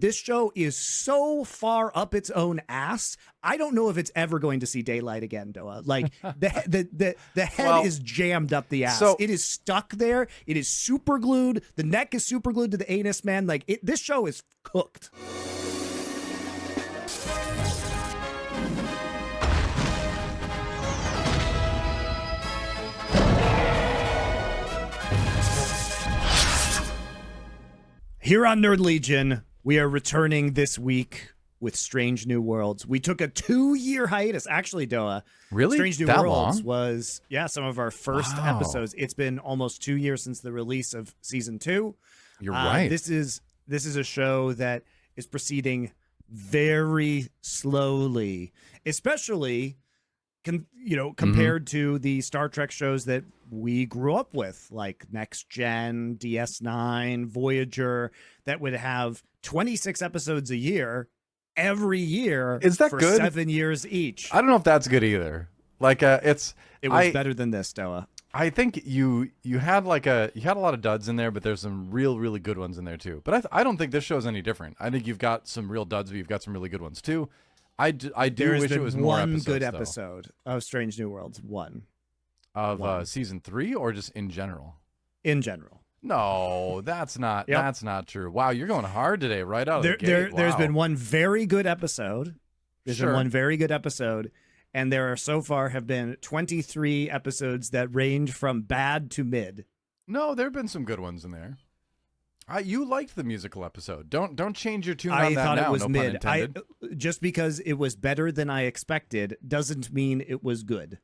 This show is so far up its own ass. I don't know if it's ever going to see daylight again, Doa. Like the head is jammed up the ass. So, it is stuck there. It is super glued. The neck is super glued to the anus, man. Like this show is cooked. Here on Nerd Legion, we are returning this week with Strange New Worlds. We took a 2-year hiatus. Actually, Doa. Really? Strange New that Worlds long? was, some of our first episodes. It's been almost 2 years since the release of season 2. You're right. This is a show that is proceeding very slowly, especially compared to the Star Trek shows that we grew up with, like Next Gen, DS9, Voyager, that would have 26 episodes a year, every year. Is that for good? 7 years each. I don't know if that's good either. Like it was better than this, Doa. I think you had a lot of duds in there, but there's some really good ones in there too. But I don't think this show is any different. I think you've got some real duds, but you've got some really good ones too. I do wish it was more episodes, one good episode of Strange New Worlds. One of season 3, or just in general. In general. No, that's not true. Wow, you're going hard today, right out of the gate. There's been one very good episode. Sure. And there are so far have been 23 episodes that range from bad to mid. No, there have been some good ones in there. You liked the musical episode. Don't change your tune on I that thought now. it was no mid. Pun intended. Just because it was better than I expected doesn't mean it was good.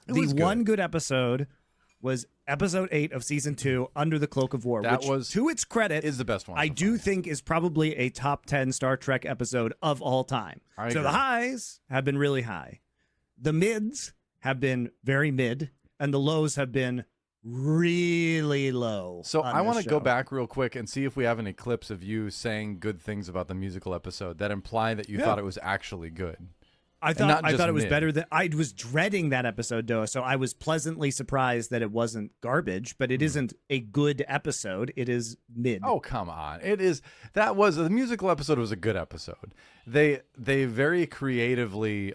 One good episode was episode 8 of season 2, Under the Cloak of War, which, to its credit, is the best one. I do think is probably a top 10 Star Trek episode of all time. So the highs have been really high. The mids have been very mid, and the lows have been really low. So I want to go back real quick and see if we have any clips of you saying good things about the musical episode that imply that you thought it was actually good. I thought it was better than I was dreading that episode, though. So I was pleasantly surprised that it wasn't garbage, but it isn't a good episode. It is mid. Oh, come on. The musical episode was a good episode. They very creatively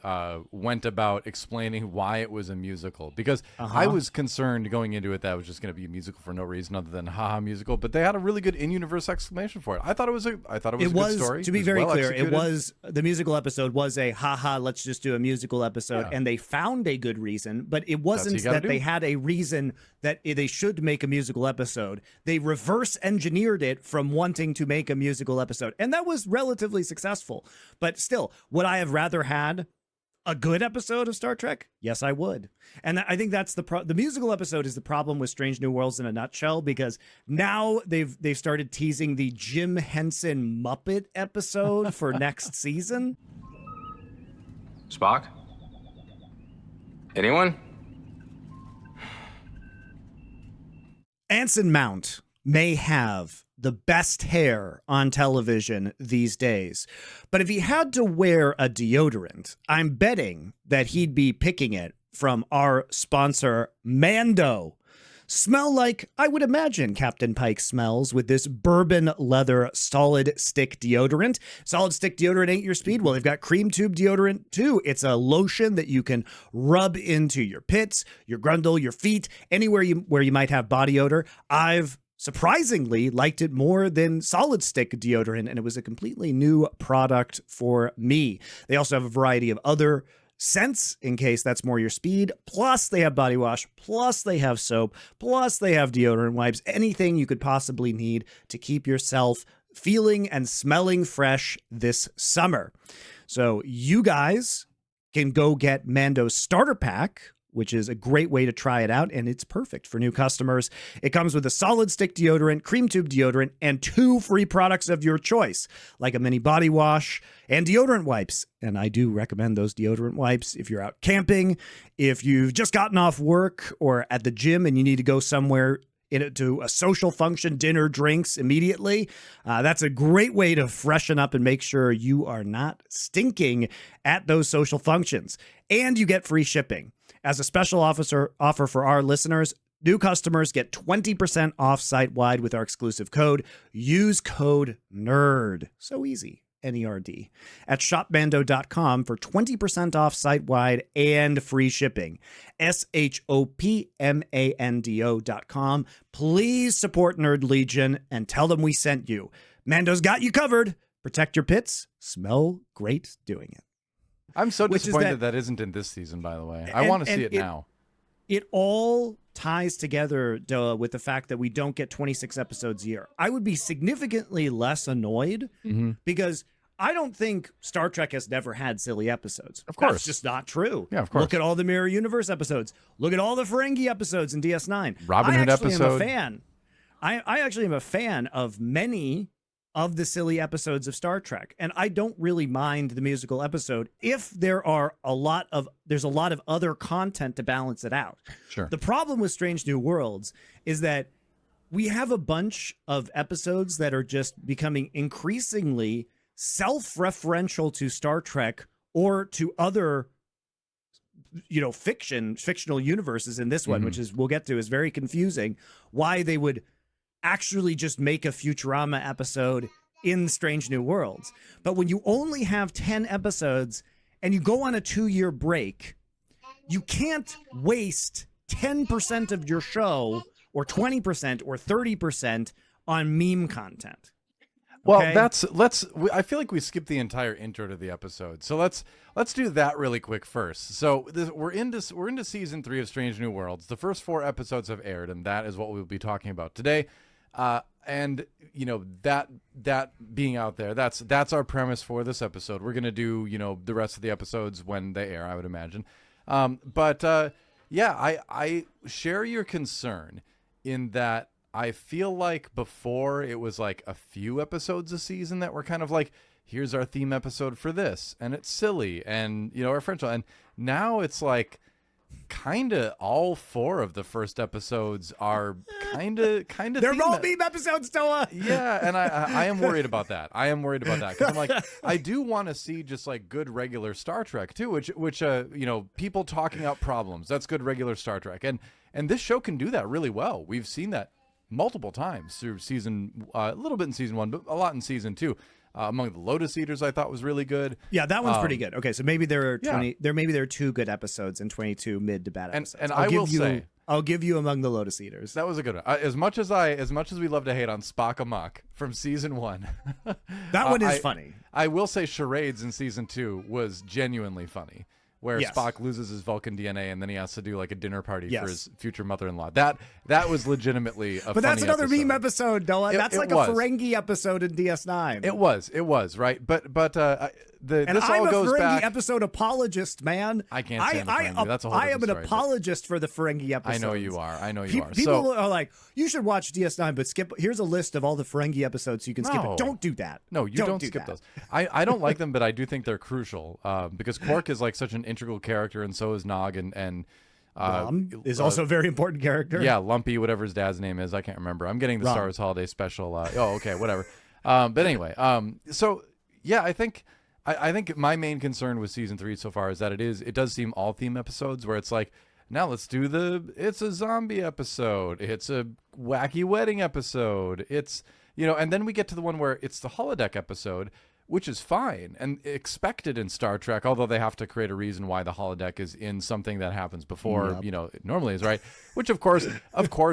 went about explaining why it was a musical, because I was concerned going into it that it was just going to be a musical for no reason other than haha musical, but they had a really good in-universe explanation for it. I thought it was a good story. To be very clear, the musical episode was a haha, let's just do a musical episode, and they found a good reason, but it wasn't that they had a reason that they should make a musical episode. They reverse engineered it from wanting to make a musical episode, and that was relatively successful. But still, would I have rather had a good episode of Star Trek? Yes, I would. And I think that's the musical episode is the problem with Strange New Worlds in a nutshell, because now they've started teasing the Jim Henson Muppet episode for next season. Spock? Anyone? Anson Mount may have the best hair on television these days, but if he had to wear a deodorant, I'm betting that he'd be picking it from our sponsor, Mando. Smell like I would imagine Captain Pike smells with this bourbon leather solid stick deodorant. Solid stick deodorant ain't your speed. Well, they've got cream tube deodorant too. It's a lotion that you can rub into your pits, your grundle, your feet, anywhere where you might have body odor. I've surprisingly liked it more than solid stick deodorant, and it was a completely new product for me. They also have a variety of other scents in case that's more your speed. Plus they have body wash, plus they have soap, plus they have deodorant wipes, anything you could possibly need to keep yourself feeling and smelling fresh this summer. So you guys can go get Mando's starter pack, which is a great way to try it out, and it's perfect for new customers. It comes with a solid stick deodorant, cream tube deodorant, and 2 free products of your choice, like a mini body wash and deodorant wipes. And I do recommend those deodorant wipes if you're out camping, if you've just gotten off work or at the gym and you need to go somewhere to a social function, dinner, drinks immediately. That's a great way to freshen up and make sure you are not stinking at those social functions. And you get free shipping. As a special offer for our listeners, New customers get 20% off site-wide with our exclusive code. Use code NERD. So easy. NERD. At shopmando.com for 20% off site-wide and free shipping. SHOPMANDO.com. Please support Nerd Legion and tell them we sent you. Mando's got you covered. Protect your pits. Smell great doing it. I'm so disappointed that isn't in this season, by the way. I want to see it now. It all ties together with the fact that we don't get 26 episodes a year. I would be significantly less annoyed because I don't think Star Trek has never had silly episodes. Of course. That's just not true. Yeah, of course. Look at all the Mirror Universe episodes. Look at all the Ferengi episodes in DS9. Robin Hood episode. I'm a fan. I actually am a fan of many of the silly episodes of Star Trek, and I don't really mind the musical episode if there's a lot of other content to balance it out. Sure. The problem with Strange New Worlds is that we have a bunch of episodes that are just becoming increasingly self-referential to Star Trek or to other fictional universes. In this one, which is we'll get to, is very confusing why they would actually just make a Futurama episode in Strange New Worlds. But when you only have 10 episodes and you go on a 2-year break, you can't waste 10% of your show or 20% or 30% on meme content. Okay? Well, I feel like we skipped the entire intro to the episode. So let's do that really quick first. So we're into season 3 of Strange New Worlds. The first 4 episodes have aired, and that is what we'll be talking about today. And that being out there, that's our premise for this episode. We're gonna do the rest of the episodes when they air, I would imagine. But I share your concern in that I feel like before it was like a few episodes a season that were kind of like, here's our theme episode for this, and it's silly and referential, and now it's like kind of all 4 of the first episodes are kind of they're all meme episodes, Noah. Yeah, and I am worried about that. Because I'm like, I do want to see just like good regular Star Trek too, which people talking out problems. That's good regular Star Trek, and this show can do that really well. We've seen that multiple times through season, a little bit in season 1, but a lot in season 2. Among the Lotus Eaters, I thought was really good. Yeah, that one's pretty good. Okay, so maybe there are 20. There are 2 good episodes and 22 mid to bad episodes. And I'll give you Among the Lotus Eaters. That was a good one. As much as we love to hate on Spock Amok from season 1, that one is funny. I will say Charades in season 2 was genuinely funny. Where Spock loses his Vulcan DNA and then he has to do like a dinner party for his future mother-in-law. That was legitimately a But that's another episode. Meme episode, Noah. That's like a Ferengi episode in DS9. It was, right? But this I'm all goes a Ferengi back. episode apologist, man. I can't stand the Ferengi. That's a whole I am an story, apologist for the Ferengi episodes. I know you are. People are like, you should watch DS9, but skip. Here's a list of all the Ferengi episodes so you can skip it. Don't do that. No, you don't skip those. I don't like them, but I do think they're crucial because Quark is like such an integral character, and so is Nog, and is also a very important character. Yeah, Lumpy, whatever his dad's name is, I can't remember. I'm getting the Star Wars Holiday Special. Okay, whatever. But anyway, so yeah, I think my main concern with season 3 so far is that it does seem all theme episodes where it's like, now let's do it's a zombie episode, it's a wacky wedding episode, it's and then we get to the one where it's the holodeck episode, which is fine and expected in Star Trek, although they have to create a reason why the holodeck is in something that happens before, it normally is, right? Which, of course,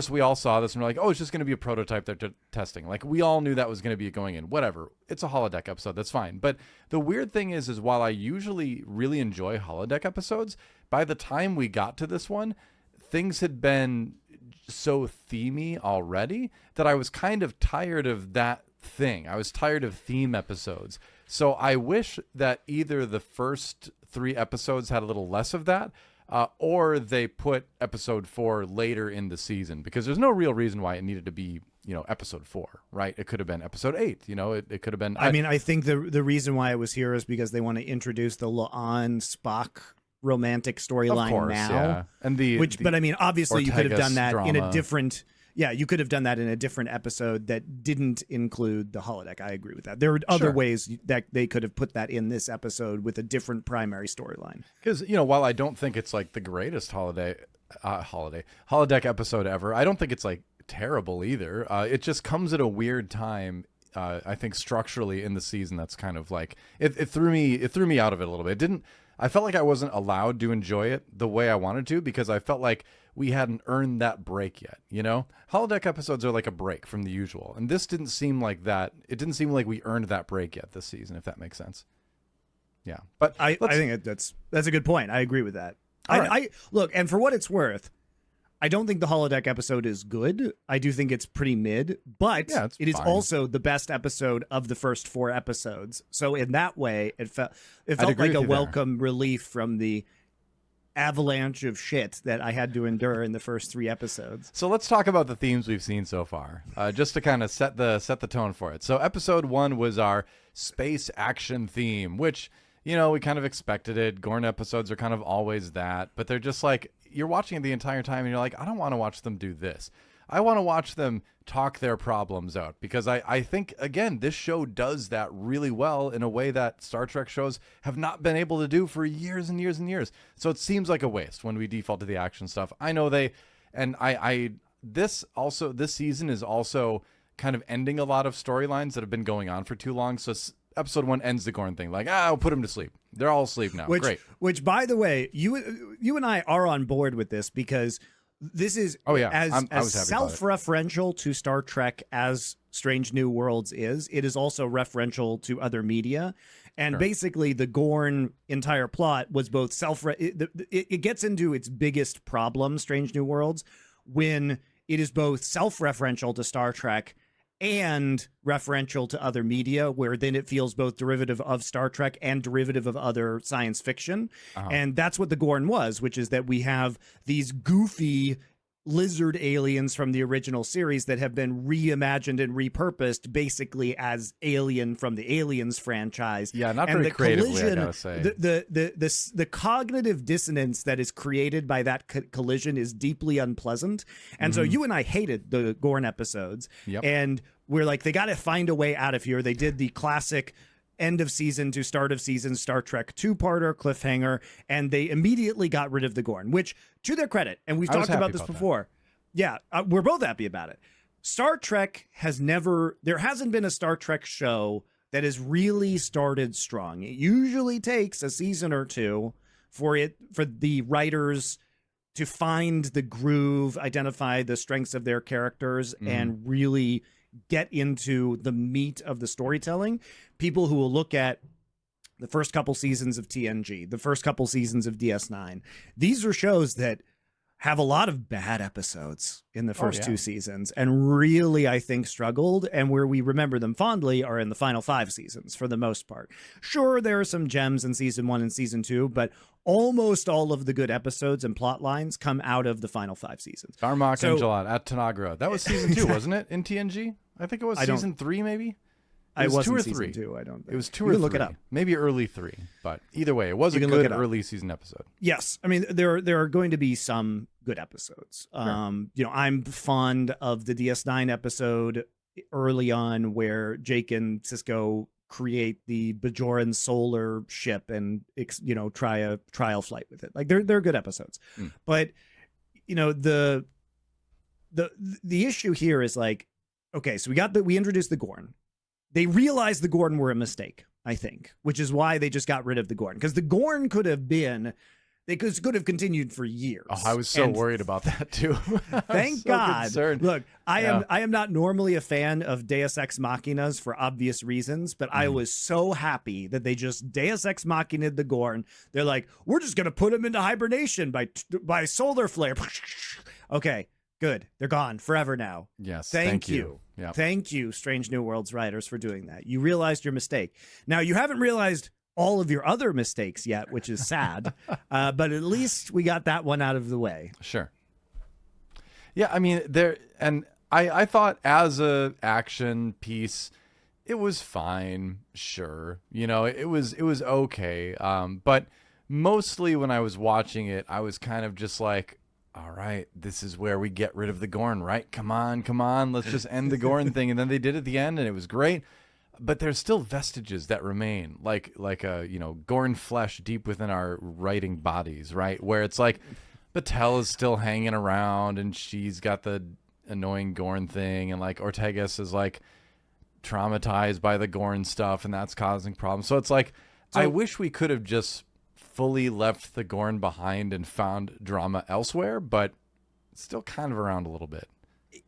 we all saw this and we're like, oh, it's just going to be a prototype they're testing. Like, we all knew that was going to be going in. Whatever. It's a holodeck episode. That's fine. But the weird thing is while I usually really enjoy holodeck episodes, by the time we got to this one, things had been so themey already that I was kind of tired of that thing. I was tired of theme episodes. So I wish that either the first 3 episodes had a little less of that, or they put episode 4 later in the season, because there's no real reason why it needed to be, episode 4, right? It could have been episode 8, it could have been. I think the reason why it was here is because they want to introduce the La'an Spock romantic storyline now. Yeah. And but I mean, obviously you could have done that in a drama. different. Yeah, you could have done that in a different episode that didn't include the holodeck. I agree with that. There are other ways that they could have put that in this episode with a different primary storyline. Because, while I don't think it's like the greatest holiday holodeck episode ever. I don't think it's like terrible either. It just comes at a weird time. I think structurally in the season, that's kind of like it threw me out of it a little bit. I felt like I wasn't allowed to enjoy it the way I wanted to because I felt like we hadn't earned that break yet. Holodeck episodes are like a break from the usual, and this didn't seem like that. It didn't seem like we earned that break yet this season, if that makes sense. Yeah, but I think that's a good point. I agree with that. I look, and for what it's worth, I don't think the holodeck episode is good. I do think it's pretty mid, but it is also the best episode of the first 4 episodes. So in that way, it felt like a welcome relief from the avalanche of shit that I had to endure in the first 3 episodes. So let's talk about the themes we've seen so far, just to kind of set the tone for it. So episode 1 was our space action theme, which, we kind of expected it. Gorn episodes are kind of always that, but they're just like, you're watching it the entire time and you're like, I don't want to watch them do this. I want to watch them talk their problems out, because I think, again, this show does that really well in a way that Star Trek shows have not been able to do for years and years and years. So it seems like a waste when we default to the action stuff. I know this season is also kind of ending a lot of storylines that have been going on for too long. So episode 1 ends the Gorn thing. Like, I'll put them to sleep. They're all asleep now. Great. Which, by the way, you and I are on board with this, because this is as self-referential to Star Trek as Strange New Worlds is. It is also referential to other media. And basically, the Gorn entire plot was both it gets into its biggest problem, Strange New Worlds, when it is both self-referential to Star Trek and referential to other media, where then it feels both derivative of Star Trek and derivative of other science fiction. And that's what the Gorn was, which is that we have these goofy lizard aliens from the original series that have been reimagined and repurposed basically as Alien from the Aliens franchise. Yeah, not very creatively, I gotta say. The cognitive dissonance that is created by that collision is deeply unpleasant. And so you and I hated the Gorn episodes. And we're like, they got to find a way out of here. They did the classic end of season to start of season Star Trek 2-parter cliffhanger, and they immediately got rid of the Gorn, which, to their credit, and we've talked about this before. We're both happy about it. Star Trek there hasn't been a Star Trek show that has really started strong. It usually takes a season or 2 for the writers to find the groove, identify the strengths of their characters, and really get into the meat of the storytelling. People who will look at the first couple seasons of TNG, the first couple seasons of DS9, these are shows that have a lot of bad episodes in the first 2 seasons, and really, I think, struggled. And where we remember them fondly are in the final 5 seasons for the most part. Sure, there are some gems in season 1 and season 2, but almost all of the good episodes and plot lines come out of the final 5 seasons. Darmok and Jalad at Tanagra. That was season 2, wasn't it? In TNG? I think it was season 3, maybe? It was 2 or 3. 2, I don't think. It was 2 or 3. Look it up. Maybe early 3. But either way, it was a good early season episode. Yes. I mean, there are going to be some good episodes. I'm fond of the DS9 episode early on where Jake and Sisko create the Bajoran solar ship and try a trial flight with it. Like they're good episodes. But the issue here is like, okay, so we introduced the Gorn. They realized the Gorn were a mistake, I think, which is why they just got rid of the Gorn, because the Gorn could have continued for years. Oh, I was so worried about that too. Thank God. Concerned. Look, I am not normally a fan of Deus Ex Machinas for obvious reasons, but I was so happy that they just Deus Ex Machina'd the Gorn. They're like, we're just gonna put him into hibernation by solar flare. Okay, good. They're gone forever now. Yes. Thank you. Yep. Thank you, Strange New Worlds writers, for doing that. You realized your mistake. Now, you haven't realized all of your other mistakes yet, which is sad, but at least we got that one out of the way. Sure. Yeah, I mean, I thought as a action piece, it was fine. Sure, it was okay. But mostly when I was watching it, I was kind of just like, all right, this is where we get rid of the Gorn, right? Come on, let's just end the Gorn thing. And then they did at the end, and it was great. But there's still vestiges that remain, like a Gorn flesh deep within our writing bodies, right? Where it's like, Batel is still hanging around, and she's got the annoying Gorn thing, and like Ortegas is like traumatized by the Gorn stuff, and that's causing problems. So it's like, I wish we could have just fully left the Gorn behind and found drama elsewhere, but it's still kind of around a little bit.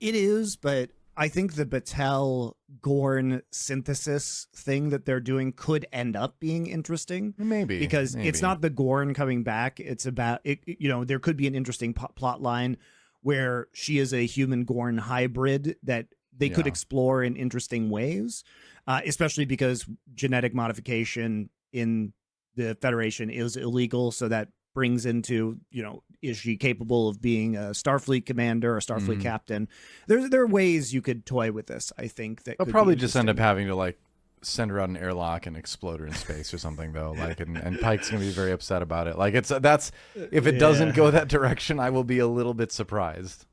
It is, but I think the Batel Gorn synthesis thing that they're doing could end up being interesting. Maybe. Because it's not the Gorn coming back. It's about, there could be an interesting plot line where she is a human Gorn hybrid that they could explore in interesting ways, especially because genetic modification in the Federation is illegal. So that brings into, is she capable of being a Starfleet commander or Starfleet captain? There are ways you could toy with this, I think. That I'll probably just end up having to like send her out an airlock and explode her in space or something, though. Like, and Pike's gonna be very upset about it. Like, if it doesn't go that direction, I will be a little bit surprised.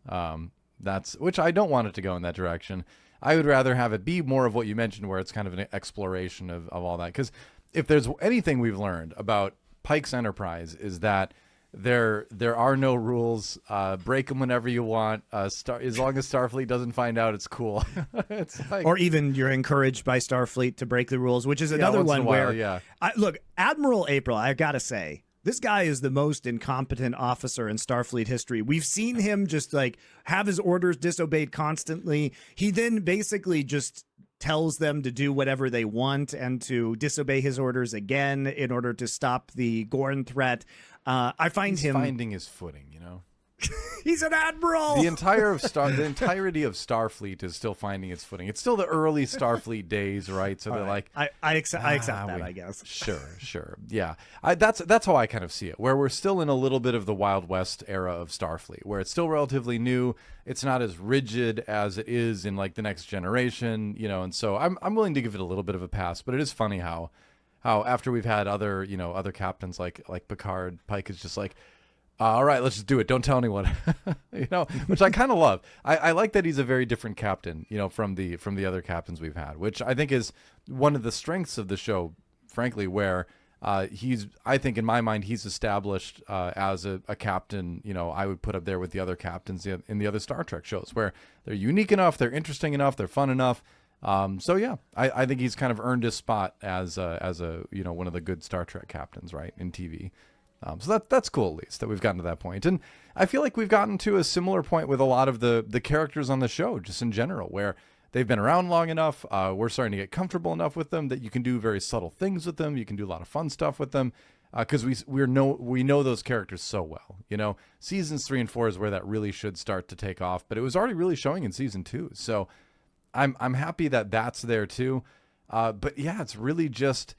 Which I don't want it to go in that direction. I would rather have it be more of what you mentioned, where it's kind of an exploration of all that. Because if there's anything we've learned about Pike's Enterprise, is that there are no rules. Break them whenever you want. As long as Starfleet doesn't find out, it's cool. It's like, or even you're encouraged by Starfleet to break the rules, which is another one where look, Admiral April, I gotta say, this guy is the most incompetent officer in Starfleet history. We've seen him just like have his orders disobeyed constantly. He then basically just tells them to do whatever they want and to disobey his orders again in order to stop the Gorn threat. I find he's him finding his footing, He's an admiral. The entirety of Starfleet is still finding its footing. It's still the early Starfleet days, right? So they're like, I accept that, I guess. Sure, yeah. That's how I kind of see it. Where we're still in a little bit of the Wild West era of Starfleet, where it's still relatively new. It's not as rigid as it is in like the Next Generation, And so I'm willing to give it a little bit of a pass. But it is funny how after we've had other captains like Picard, Pike is just like, all right, let's just do it. Don't tell anyone, which I kind of love. I like that he's a very different captain, from the other captains we've had, which I think is one of the strengths of the show, frankly, where I think in my mind, he's established as a captain, I would put up there with the other captains in the other Star Trek shows, where they're unique enough, they're interesting enough, they're fun enough. So yeah, I think he's kind of earned his spot as a one of the good Star Trek captains, right, in TV. So that's cool, at least, that we've gotten to that point. And I feel like we've gotten to a similar point with a lot of the characters on the show, just in general, where they've been around long enough. We're starting to get comfortable enough with them that you can do very subtle things with them. You can do a lot of fun stuff with them because we know those characters so well. Seasons 3 and 4 is where that really should start to take off, but it was already really showing in season 2. So I'm happy that that's there too. But yeah, it's really just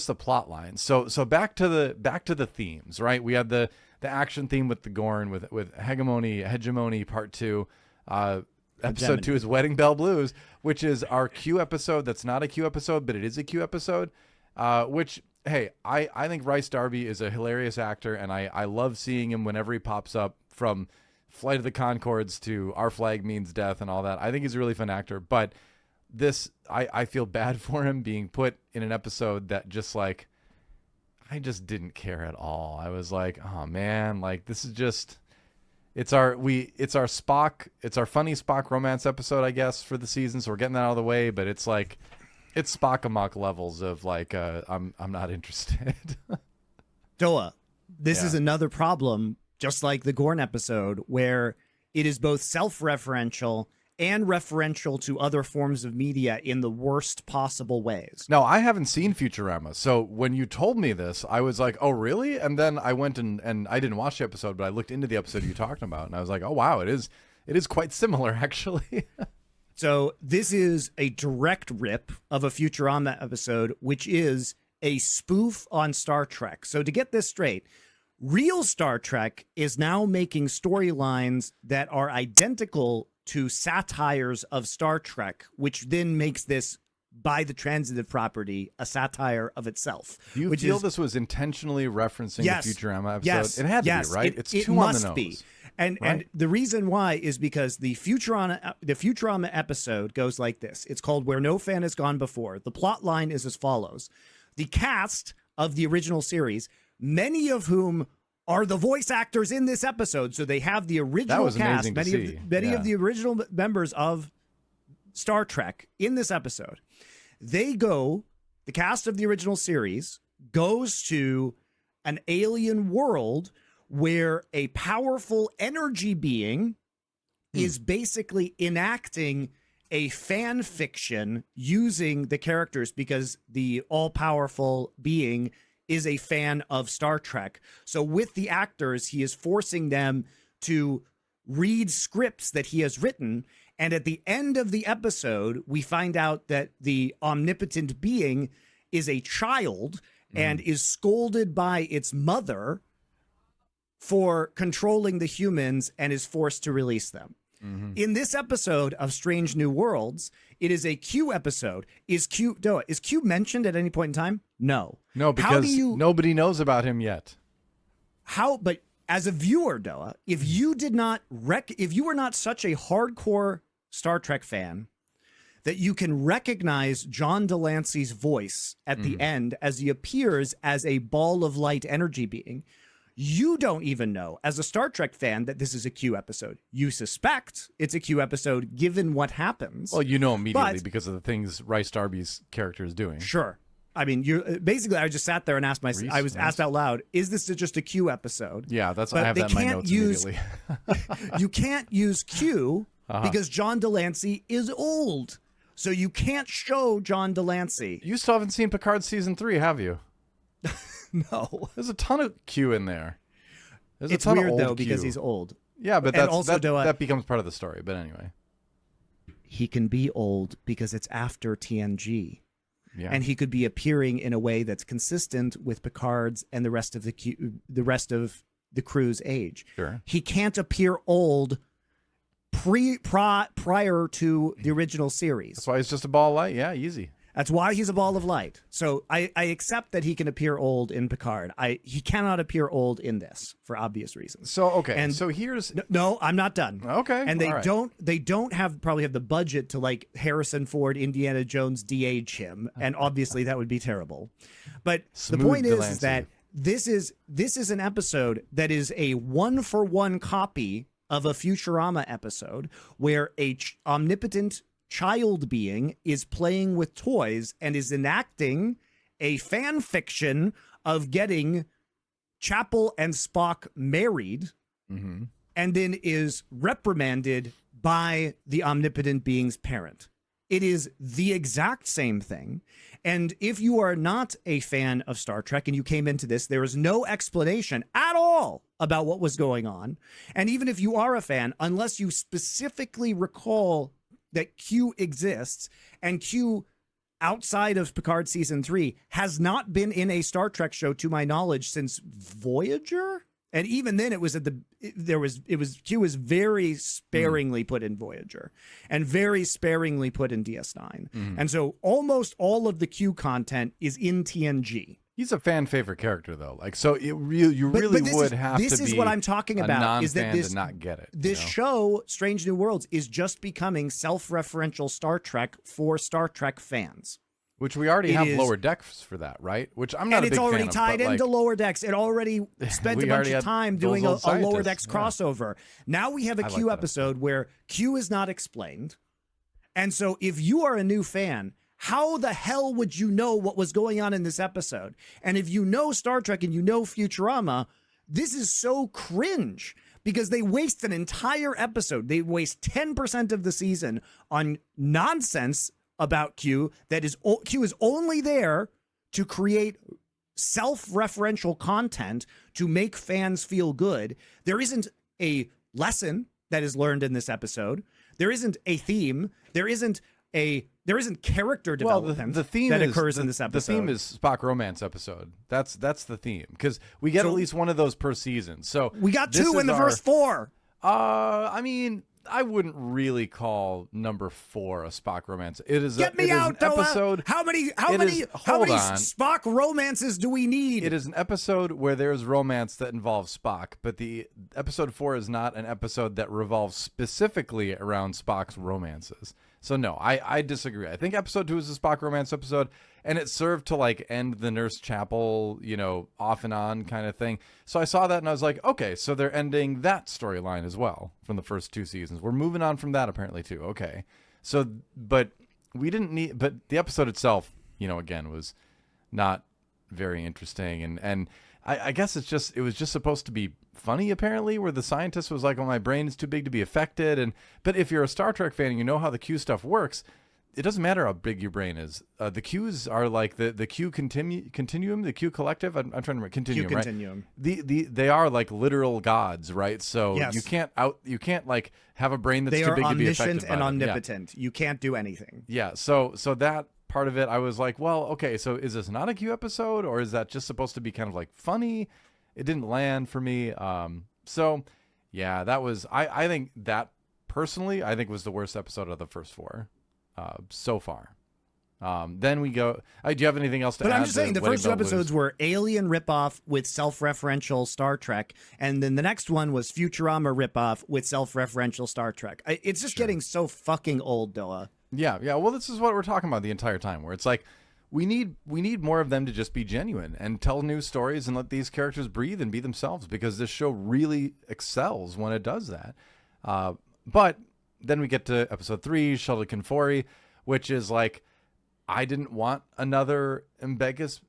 the plot line. So back to the themes, right? We had the action theme with the Gorn with hegemony part 2. Episode 2 is Wedding Bell Blues, which is our Q episode. That's not a Q episode, but it is a Q episode. Which, hey, I think Rice Darby is a hilarious actor, and I love seeing him whenever he pops up, from Flight of the Conchords to Our Flag Means Death and all that. I think he's a really fun actor, but this, I feel bad for him being put in an episode that just like, I just didn't care at all. I was like, oh man, like this is just, it's our Spock, it's our funny Spock romance episode, I guess, for the season. So we're getting that out of the way, but it's like, it's Spock-amok levels of like, I'm not interested. Doa, this is another problem, just like the Gorn episode, where it is both self-referential and referential to other forms of media in the worst possible ways. No, I haven't seen Futurama. So when you told me this, I was like, oh, really? And then I went and I didn't watch the episode, but I looked into the episode you talked about, and I was like, oh, wow, it is quite similar, actually. So this is a direct rip of a Futurama episode, which is a spoof on Star Trek. So to get this straight, real Star Trek is now making storylines that are identical to satires of Star Trek, which then makes this, by the transitive property, a satire of itself. Do you feel this was intentionally referencing the Futurama episode? Yes, it had to be, right? It must be. And the reason why is because the Futurama episode goes like this. It's called Where No Fan Has Gone Before. The plot line is as follows. The cast of the original series, many of whom are the voice actors in this episode. So they have the original was cast, amazing to see. many of the original members of Star Trek in this episode. The cast of the original series goes to an alien world where a powerful energy being is basically enacting a fan fiction using the characters, because the all-powerful being is a fan of Star Trek. So with the actors, he is forcing them to read scripts that he has written. And at the end of the episode, we find out that the omnipotent being is a child and is scolded by its mother for controlling the humans and is forced to release them. In this episode of Strange New Worlds, it is a Q episode. Is Q mentioned at any point in time? No. No, because nobody knows about him yet. But as a viewer, Doa, if you were not such a hardcore Star Trek fan that you can recognize John Delancey's voice at the end as he appears as a ball of light energy being, you don't even know, as a Star Trek fan, that this is a Q episode. You suspect it's a Q episode given what happens. Well, you know immediately because of the things Rice Darby's character is doing. Sure. I mean, I just sat there and asked myself, I was asked out loud, is this just a Q episode? Yeah, I have that in my notes immediately. You can't use Q because John Delancey is old. So you can't show John Delancey. You still haven't seen Picard season 3, have you? No. There's a ton of Q in there. It's weird, though, because he's old. Yeah, but that becomes part of the story. But anyway. He can be old because it's after TNG. Yeah. And he could be appearing in a way that's consistent with Picard's and the rest of the crew's age. Sure. He can't appear old prior to the original series. That's why he's just a ball of light. Yeah, easy. That's why he's a ball of light. So I accept that he can appear old in Picard. He cannot appear old in this for obvious reasons. So okay. So here's no, I'm not done. Okay. And they don't probably have the budget to like Harrison Ford, Indiana Jones de-age him, and obviously that would be terrible. But the point is that this is an episode that is a 1-for-1 copy of a Futurama episode where a omnipotent child being is playing with toys and is enacting a fan fiction of getting Chapel and Spock married, and then is reprimanded by the omnipotent being's parent. It is the exact same thing. And if you are not a fan of Star Trek and you came into this, there is no explanation at all about what was going on. And even if you are a fan, unless you specifically recall that Q exists, and Q outside of Picard season 3 has not been in a Star Trek show to my knowledge since Voyager. And even then it was Q was very sparingly put in Voyager and very sparingly put in DS9. And so almost all of the Q content is in TNG. He's a fan favorite character though. Like, so you really would have to be. This is what I'm talking about. Is that to not get it? This show, Strange New Worlds, is just becoming self-referential Star Trek for Star Trek fans. Which we already have Lower Decks for that, right? Which I'm not a big fan of. And it's already tied into Lower Decks. It already spent a bunch of time doing a Lower Decks crossover. Now we have a Q episode where Q is not explained. And so if you are a new fan, how the hell would you know what was going on in this episode? And if you know Star Trek and you know Futurama, this is so cringe because they waste an entire episode. They waste 10% of the season on nonsense about Q. Q is only there to create self-referential content to make fans feel good. There isn't a lesson that is learned in this episode. There isn't a theme. There isn't character development the theme that occurs in this episode. The theme is Spock romance episode. That's the theme, because we get at least one of those per season. So we got 2 in the first 4. I mean, I wouldn't really call number 4 a Spock romance. It is an episode. How many Spock romances do we need? It is an episode where there's romance that involves Spock, but the episode 4 is not an episode that revolves specifically around Spock's romances. So no, I disagree. I think episode 2 is a Spock romance episode, and it served to like end the Nurse Chapel, off and on kind of thing. So I saw that and I was like, okay, so they're ending that storyline as well from the first 2 seasons. We're moving on from that apparently too. Okay. So, but the episode itself, again, was not very interesting. And I guess it was just supposed to be funny, apparently, where the scientist was like, oh, my brain is too big to be affected. But if you're a Star Trek fan and you know how the Q stuff works, it doesn't matter how big your brain is. The Qs are like the Q continuum, the Q collective. I'm trying to remember continuum, Q continuum. Right? They are like literal gods, right? So yes. you can't like have a brain that's too big to be affected by omniscient and omnipotent. Yeah. You can't do anything. Yeah. So that part of it, I was like, well, okay, so is this not a Q episode, or is that just supposed to be kind of like funny? It didn't land for me. So yeah, that was, I think that personally, I think was the worst episode of the first 4 so far. Then we go, do you have anything else to add? But I'm just saying, the first 2 episodes were Alien ripoff with self-referential Star Trek, and then the next one was Futurama ripoff with self-referential Star Trek. It's just getting so fucking old, Doa. Yeah. Well, this is what we're talking about the entire time, where it's like, we need more of them to just be genuine and tell new stories and let these characters breathe and be themselves, because this show really excels when it does that. But then we get to episode 3, Shuttle Confori, which is like, I didn't want another Mbenga's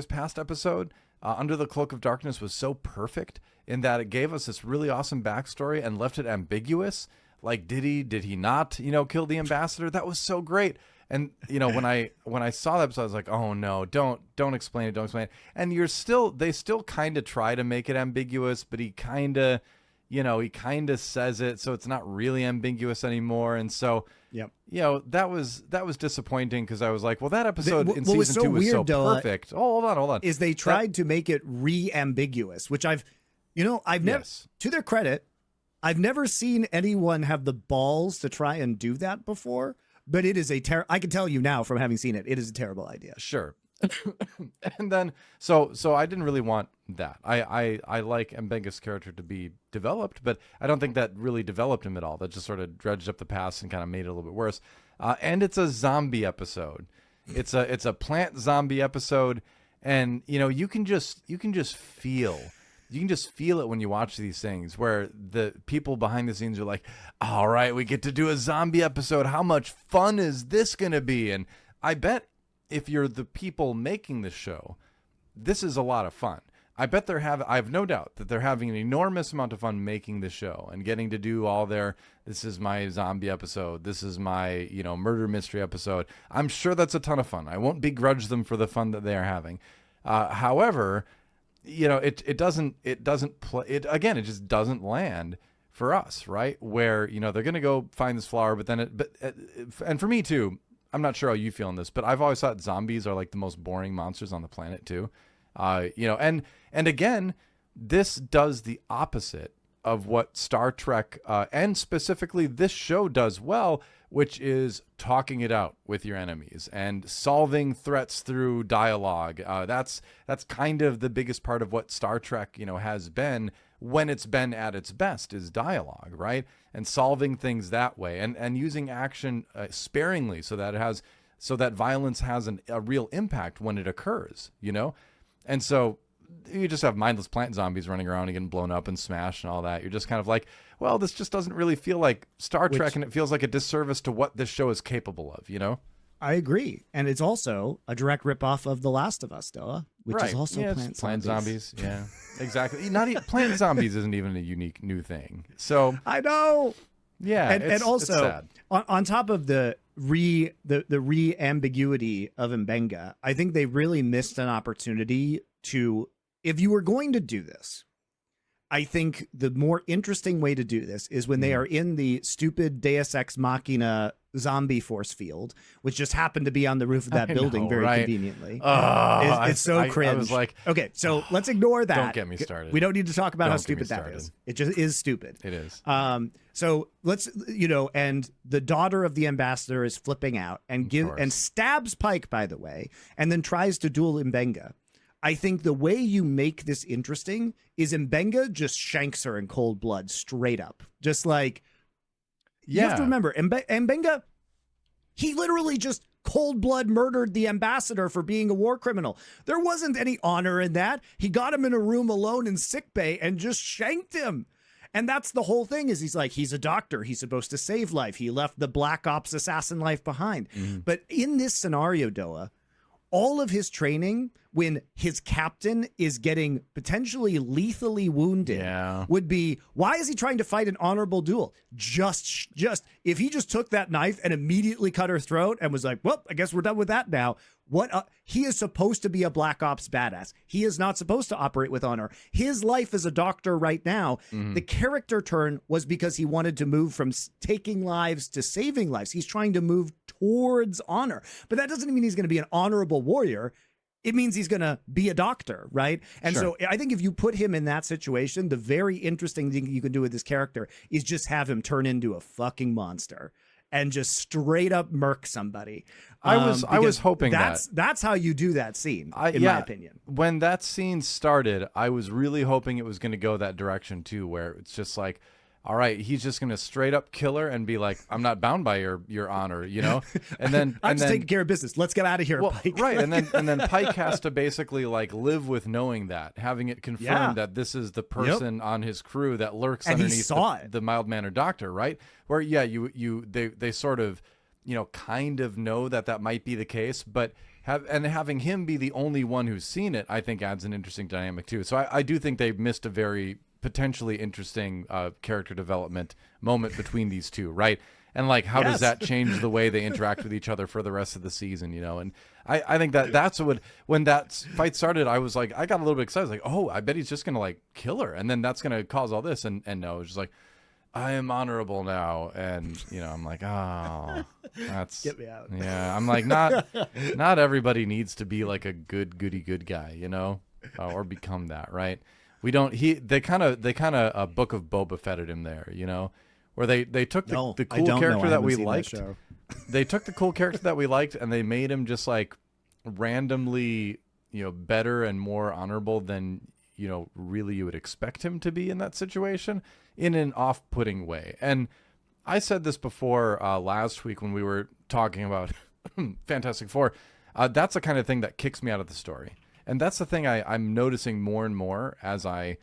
Past episode. Under the Cloak of Darkness was so perfect in that it gave us this really awesome backstory and left it ambiguous. Like, did he not, kill the ambassador? That was so great. And, when I saw that episode, I was like, oh no, don't explain it. Don't explain it. And they still kind of try to make it ambiguous, but he kind of says it, so it's not really ambiguous anymore. And so, yep. That was disappointing, because I was like, well, that episode in season was 2 was weird, so perfect. Oh, hold on. Is they tried to make it re-ambiguous, which I've never, yes. To their credit, I've never seen anyone have the balls to try and do that before. But it is I can tell you now from having seen it, it is a terrible idea. Sure. And then, so I didn't really want that. I like Mbenga's character to be developed, but I don't think that really developed him at all. That just sort of dredged up the past and kind of made it a little bit worse. And it's a zombie episode. It's a plant zombie episode, and you can just feel. You can just feel it when you watch these things, where the people behind the scenes are like, all right, we get to do a zombie episode. How much fun is this going to be? And I bet if you're the people making the show, this is a lot of fun. I have no doubt that they're having an enormous amount of fun making the show and getting to do all this is my zombie episode. This is my, murder mystery episode. I'm sure that's a ton of fun. I won't begrudge them for the fun that they are having. However, it just doesn't land for us, right? Where, they're going to go find this flower, and for me too, I'm not sure how you feel on this, but I've always thought zombies are like the most boring monsters on the planet too. And again, this does the opposite of what Star Trek, and specifically this show does well, which is talking it out with your enemies and solving threats through dialogue. That's kind of the biggest part of what Star Trek, has been when it's been at its best, is dialogue, right? And solving things that way, and using action sparingly, so that violence has a real impact when it occurs, And so you just have mindless plant zombies running around and getting blown up and smashed and all that. You're just kind of like, well, this just doesn't really feel like Star Trek, and it feels like a disservice to what this show is capable of, I agree. And it's also a direct ripoff of The Last of Us, Noah, which is also plant zombies. Yeah, exactly. Plant zombies isn't even a unique new thing. So I know. Yeah. And also, on top of the re-ambiguity of Mbenga, I think they really missed an opportunity to, if you were going to do this, I think the more interesting way to do this is when they are in the stupid Deus Ex Machina zombie force field, which just happened to be on the roof of that building very conveniently. It's so cringe. I was like, okay, so let's ignore that. Don't get me started. We don't need to talk about how stupid that is. It just is stupid. It is. So let's, and the daughter of the ambassador is flipping out and stabs Pike, by the way, and then tries to duel Mbenga. I think the way you make this interesting is Mbenga just shanks her in cold blood, straight up. Just like, you have to remember, Mbenga, He literally just cold blood murdered the ambassador for being a war criminal. There wasn't any honor in that. He got him in a room alone in sickbay and just shanked him. And that's the whole thing, is he's like, he's a doctor. He's supposed to save life. He left the Black Ops assassin life behind. But in this scenario, Doa, all of his training, when his captain is getting potentially lethally wounded, would be, why is he trying to fight an honorable duel? Just if he just took that knife and immediately cut her throat and was like, well, I guess we're done with that now. He is supposed to be a Black Ops badass. He is not supposed to operate with honor. His life as a doctor right now, the character turn was because he wanted to move from taking lives to saving lives. He's trying to move towards honor. But that doesn't mean he's going to be an honorable warrior. It means he's going to be a doctor, right? And so I think if you put him in that situation, the very interesting thing you can do with this character is just have him turn into a fucking monster and just straight up murk somebody. I was hoping that's how you do that scene, in my opinion. When that scene started, I was really hoping it was going to go that direction too, where it's just like, all right, he's just going to straight up kill her and be like, I'm not bound by your honor, you know? And then I'm just taking care of business. Let's get out of here, Pike. Right. And then Pike has to basically like live with knowing that, having it confirmed that this is the person on his crew that lurks underneath the mild-mannered doctor, right? Where they sort of, you know, kind of know that might be the case, but having him be the only one who's seen it, I think adds an interesting dynamic too. So I do think they've missed a very potentially interesting character development moment between these two, right? And like, how does that change the way they interact with each other for the rest of the season, you know? And I think that's what, when that fight started, I was like, I got a little bit excited. Like, oh, I bet he's just gonna like kill her, and then that's gonna cause all this. And no, it's just like, I am honorable now, and you know, I'm like, oh, that's get me out. Yeah, I'm like, not everybody needs to be like a good guy, you know, or become that, right? We don't. They kind of a Book of Boba Fetted him there, you know, where they took the cool character that we liked. They took the cool character that we liked, and they made him just like randomly, you know, better and more honorable than, you know, really you would expect him to be in that situation, in an off-putting way. And I said this before last week when we were talking about Fantastic Four. That's the kind of thing that kicks me out of the story. And that's the thing I'm noticing more and more as I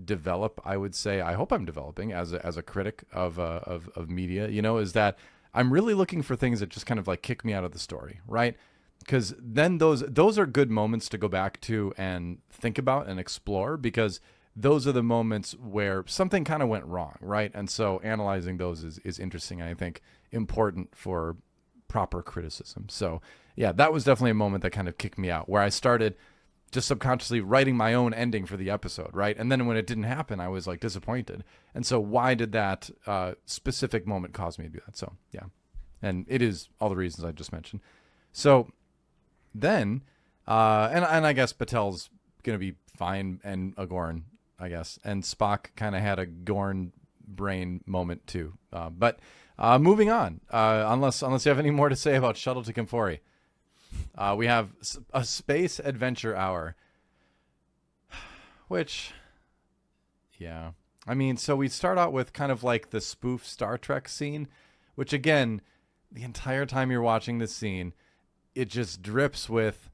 develop. I would say, I hope I'm developing as a critic of media, you know, is that I'm really looking for things that just kind of like kick me out of the story, right? Because then those are good moments to go back to and think about and explore, because those are the moments where something kind of went wrong, right? And so analyzing those is interesting, and I think important for proper criticism. So yeah, that was definitely a moment that kind of kicked me out, where I started just subconsciously writing my own ending for the episode, right? And then when it didn't happen, I was like disappointed. And so why did that specific moment cause me to do that? So yeah, and it is all the reasons I just mentioned. So then, and I guess Patel's gonna be fine, and a Gorn, I guess, and Spock kind of had a Gorn brain moment too. But moving on, unless you have any more to say about Shuttle to Kemfori. We have a space adventure hour, which, yeah, I mean, so we start out with kind of like the spoof Star Trek scene, which again, the entire time you're watching this scene, it just drips with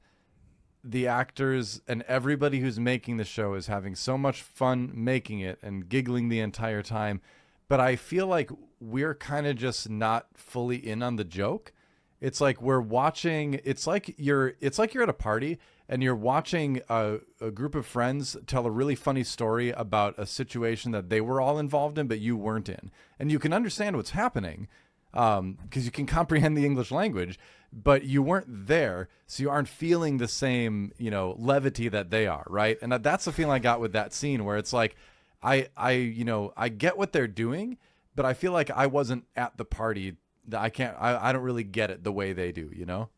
the actors, and everybody who's making the show is having so much fun making it and giggling the entire time. But I feel like we're kind of just not fully in on the joke. It's like we're watching, it's like you're at a party and you're watching a group of friends tell a really funny story about a situation that they were all involved in, but you weren't in. And you can understand what's happening because you can comprehend the English language, but you weren't there, so you aren't feeling the same, you know, levity that they are, right? And that's the feeling I got with that scene, where it's like, I get what they're doing, but I feel like I wasn't at the party. I don't really get it the way they do, you know?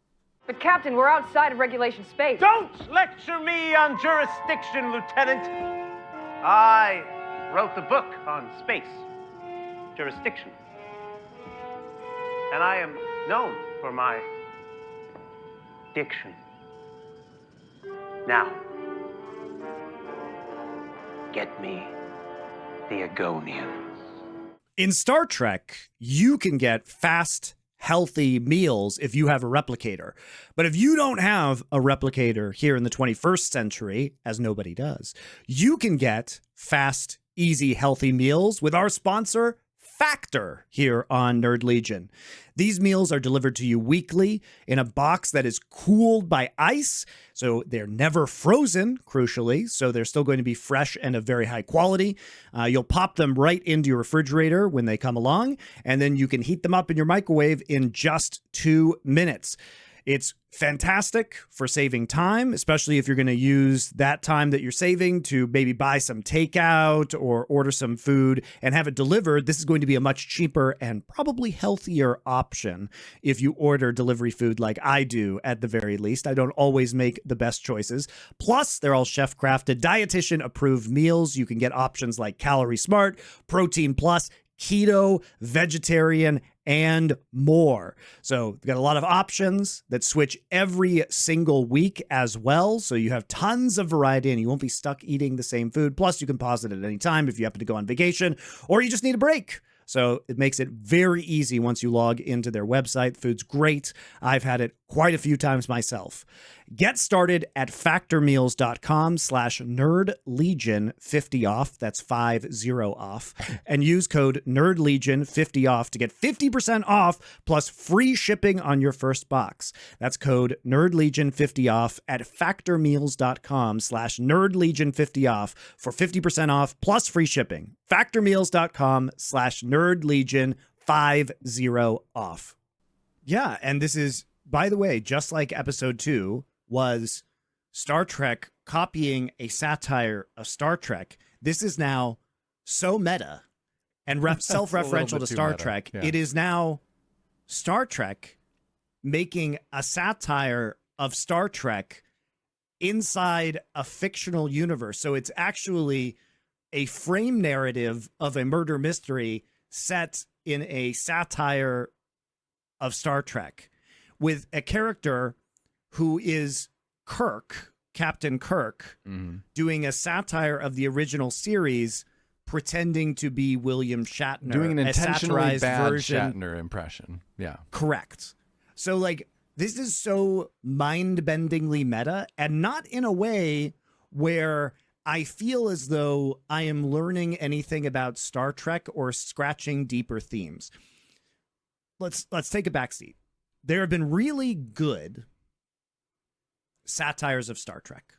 But Captain, we're outside of regulation space. Don't lecture me on jurisdiction, Lieutenant. I wrote the book on space jurisdiction. And I am known for my diction. Now, get me the Adanions. In Star Trek, you can get fast healthy meals if you have a replicator. But if you don't have a replicator here in the 21st century, as nobody does, you can get fast, easy, healthy meals with our sponsor, Factor, here on Nerd Legion. These meals are delivered to you weekly in a box that is cooled by ice, so they're never frozen, crucially, so they're still going to be fresh and of very high quality. You'll pop them right into your refrigerator when they come along, and then you can heat them up in your microwave in just 2 minutes. It's fantastic for saving time, especially if you're going to use that time that you're saving to maybe buy some takeout or order some food and have it delivered. This is going to be a much cheaper and probably healthier option if you order delivery food like I do, at the very least. I don't always make the best choices. Plus, they're all chef-crafted, dietitian-approved meals. You can get options like Calorie Smart, Protein Plus, keto, vegetarian, and more. So we've got a lot of options that switch every single week as well. So you have tons of variety and you won't be stuck eating the same food. Plus, you can pause it at any time if you happen to go on vacation or you just need a break. So it makes it very easy once you log into their website. Food's great. I've had it quite a few times myself. Get started at factormeals.com/nerdlegion50 off. That's 50 off. And use code nerdlegion50 off to get 50% off plus free shipping on your first box. That's code nerdlegion50 off at factormeals.com/nerdlegion50 off for 50% off plus free shipping. factormeals.com/nerdlegion50 off. Yeah, and this is, by the way, just like episode 2 was Star Trek copying a satire of Star Trek, this is now so meta and self-referential to Star Trek. Yeah. It is now Star Trek making a satire of Star Trek inside a fictional universe. So it's actually a frame narrative of a murder mystery set in a satire of Star Trek, with a character who is Kirk, Captain Kirk, doing a satire of the original series, pretending to be William Shatner. Doing an intentionally bad version. Shatner impression. Yeah. Correct. So, like, this is so mind-bendingly meta, and not in a way where I feel as though I am learning anything about Star Trek or scratching deeper themes. Let's take a backseat. There have been really good satires of Star Trek.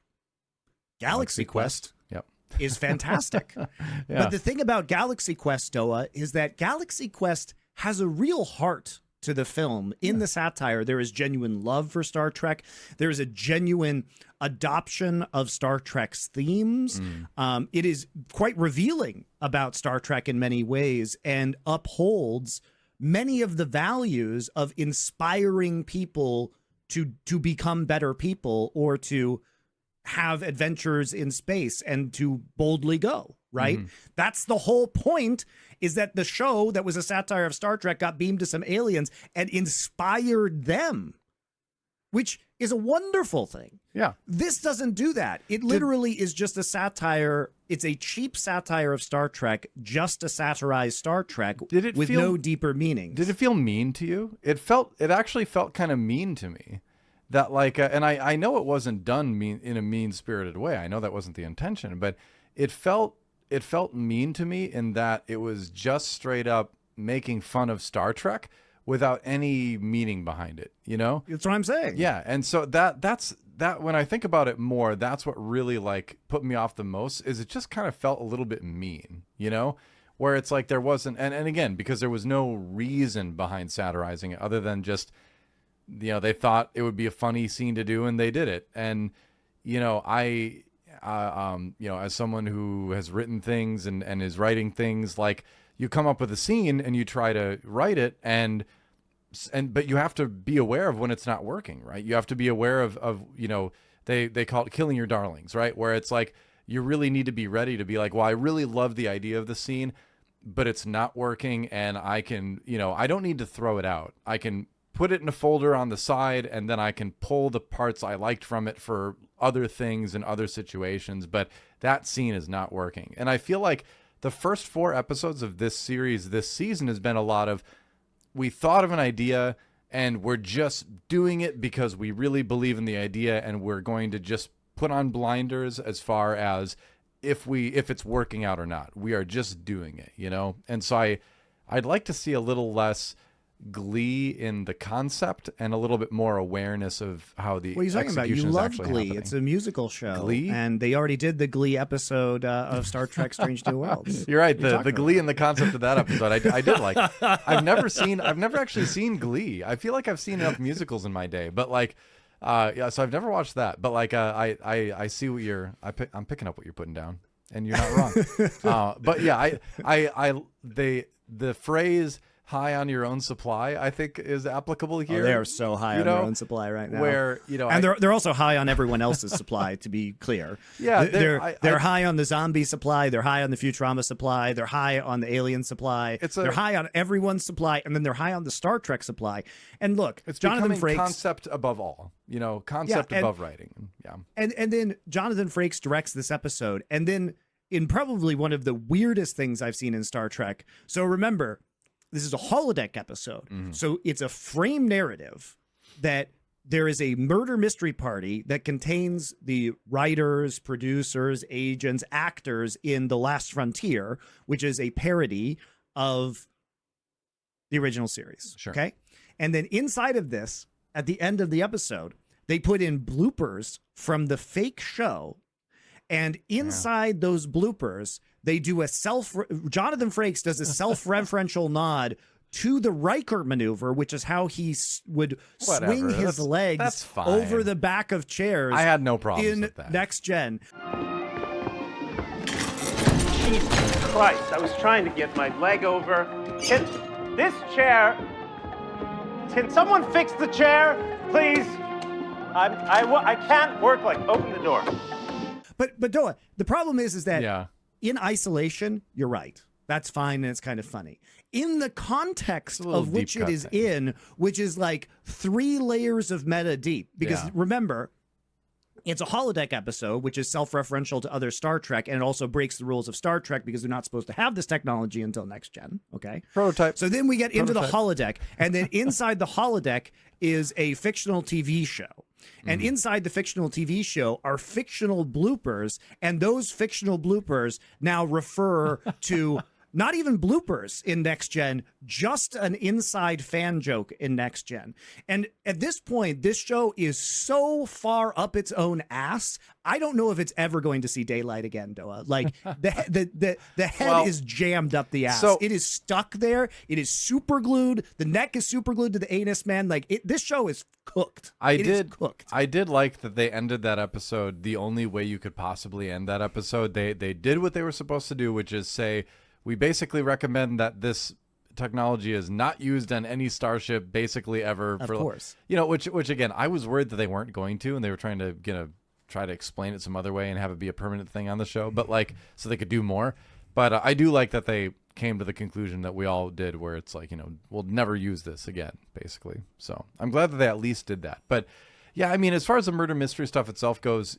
Galaxy Quest yep. is fantastic. Yeah. But the thing about Galaxy Quest, Doa, is that Galaxy Quest has a real heart to the film. In the satire, there is genuine love for Star Trek. There is a genuine adoption of Star Trek's themes. It is quite revealing about Star Trek in many ways and upholds many of the values of inspiring people to become better people or to have adventures in space and to boldly go, right? That's the whole point, is that the show that was a satire of Star Trek got beamed to some aliens and inspired them, which is a wonderful thing. Yeah. This doesn't do that. It literally is just a satire. It's a cheap satire of Star Trek, just to satirize Star Trek with no deeper meaning. Did it feel mean to you? It actually felt kind of mean to me. That like, and I know it wasn't done in a mean-spirited way. I know that wasn't the intention, but it felt mean to me in that it was just straight up making fun of Star Trek without any meaning behind it, you know? That's what I'm saying. Yeah, and so that's when I think about it more, that's what really like put me off the most, is it just kind of felt a little bit mean, you know? Where it's like there wasn't, and again, because there was no reason behind satirizing it other than just, you know, they thought it would be a funny scene to do and they did it. And, you know, you know, as someone who has written things and is writing things, like, you come up with a scene and you try to write it but you have to be aware of when it's not working, right? You have to be aware of you know, they call it killing your darlings, right? Where it's like, you really need to be ready to be like, well, I really love the idea of the scene, but it's not working. And I can, you know, I don't need to throw it out. I can put it in a folder on the side and then I can pull the parts I liked from it for other things and other situations, but that scene is not working. And I feel like the first 4 episodes of this series this season has been a lot of, we thought of an idea and we're just doing it because we really believe in the idea, and we're going to just put on blinders as far as if it's working out or not. We are just doing it, you know? And so I'd like to see a little less glee in the concept and a little bit more awareness of how the execution is actually Glee. happening. It's a musical show. Glee? And they already did the Glee episode of Star Trek Strange New Worlds. You're right. The Glee and the concept of that episode, I did like. I've never actually seen Glee. I feel like I've seen enough musicals in my day, but like, yeah. So I've never watched that. But like, I see what I'm picking up what you're putting down, and you're not wrong. But yeah, the phrase "high on your own supply" I think is applicable here. They are so high on their own supply right now. Where and they're also high on everyone else's supply. To be clear, yeah, they're high on the zombie supply. They're high on the Futurama supply. They're high on the Alien supply. They're high on everyone's supply, and then they're high on the Star Trek supply. And look, it's Jonathan becoming Frakes, concept above all. Concept above writing. Yeah, and then Jonathan Frakes directs this episode, and then in probably one of the weirdest things I've seen in Star Trek. So remember, this is a holodeck episode. Mm-hmm. So it's a frame narrative that there is a murder mystery party that contains the writers, producers, agents, actors in The Last Frontier, which is a parody of the original series. Sure. Okay. And then inside of this, at the end of the episode, they put in bloopers from the fake show. And inside those bloopers, they do Jonathan Frakes does a self-referential nod to the Riker maneuver, which is how he would swing his legs over the back of chairs. I had no problem with that. Next Gen. Jesus Christ, I was trying to get my leg over. Can someone fix the chair, please? I can't work open the door. But Doa, the problem is that in isolation, you're right. That's fine, and it's kind of funny. In the context of which it is in, which is like 3 layers of meta deep, because remember, it's a holodeck episode, which is self-referential to other Star Trek, and it also breaks the rules of Star Trek because they're not supposed to have this technology until Next Gen. Okay, prototype. So then we get into the holodeck, and then inside the holodeck is a fictional TV show. And inside the fictional TV show are fictional bloopers, and those fictional bloopers now refer to not even bloopers in Next Gen, just an inside fan joke in Next Gen. And at this point, this show is so far up its own ass, I don't know if it's ever going to see daylight again, Doa. Like, the head is jammed up the ass. So, it is stuck there. It is super glued. The neck is super glued to the anus, man. Like, this show is cooked. I did like that they ended that episode the only way you could possibly end that episode. They did what they were supposed to do, which is say, we basically recommend that this technology is not used on any starship basically ever. Of course. Which again, I was worried that they weren't going to, and they were trying to try to explain it some other way and have it be a permanent thing on the show, but like, so they could do more. But I do like that they came to the conclusion that we all did, where it's like, we'll never use this again, basically. So I'm glad that they at least did that. But yeah, I mean, as far as the murder mystery stuff itself goes,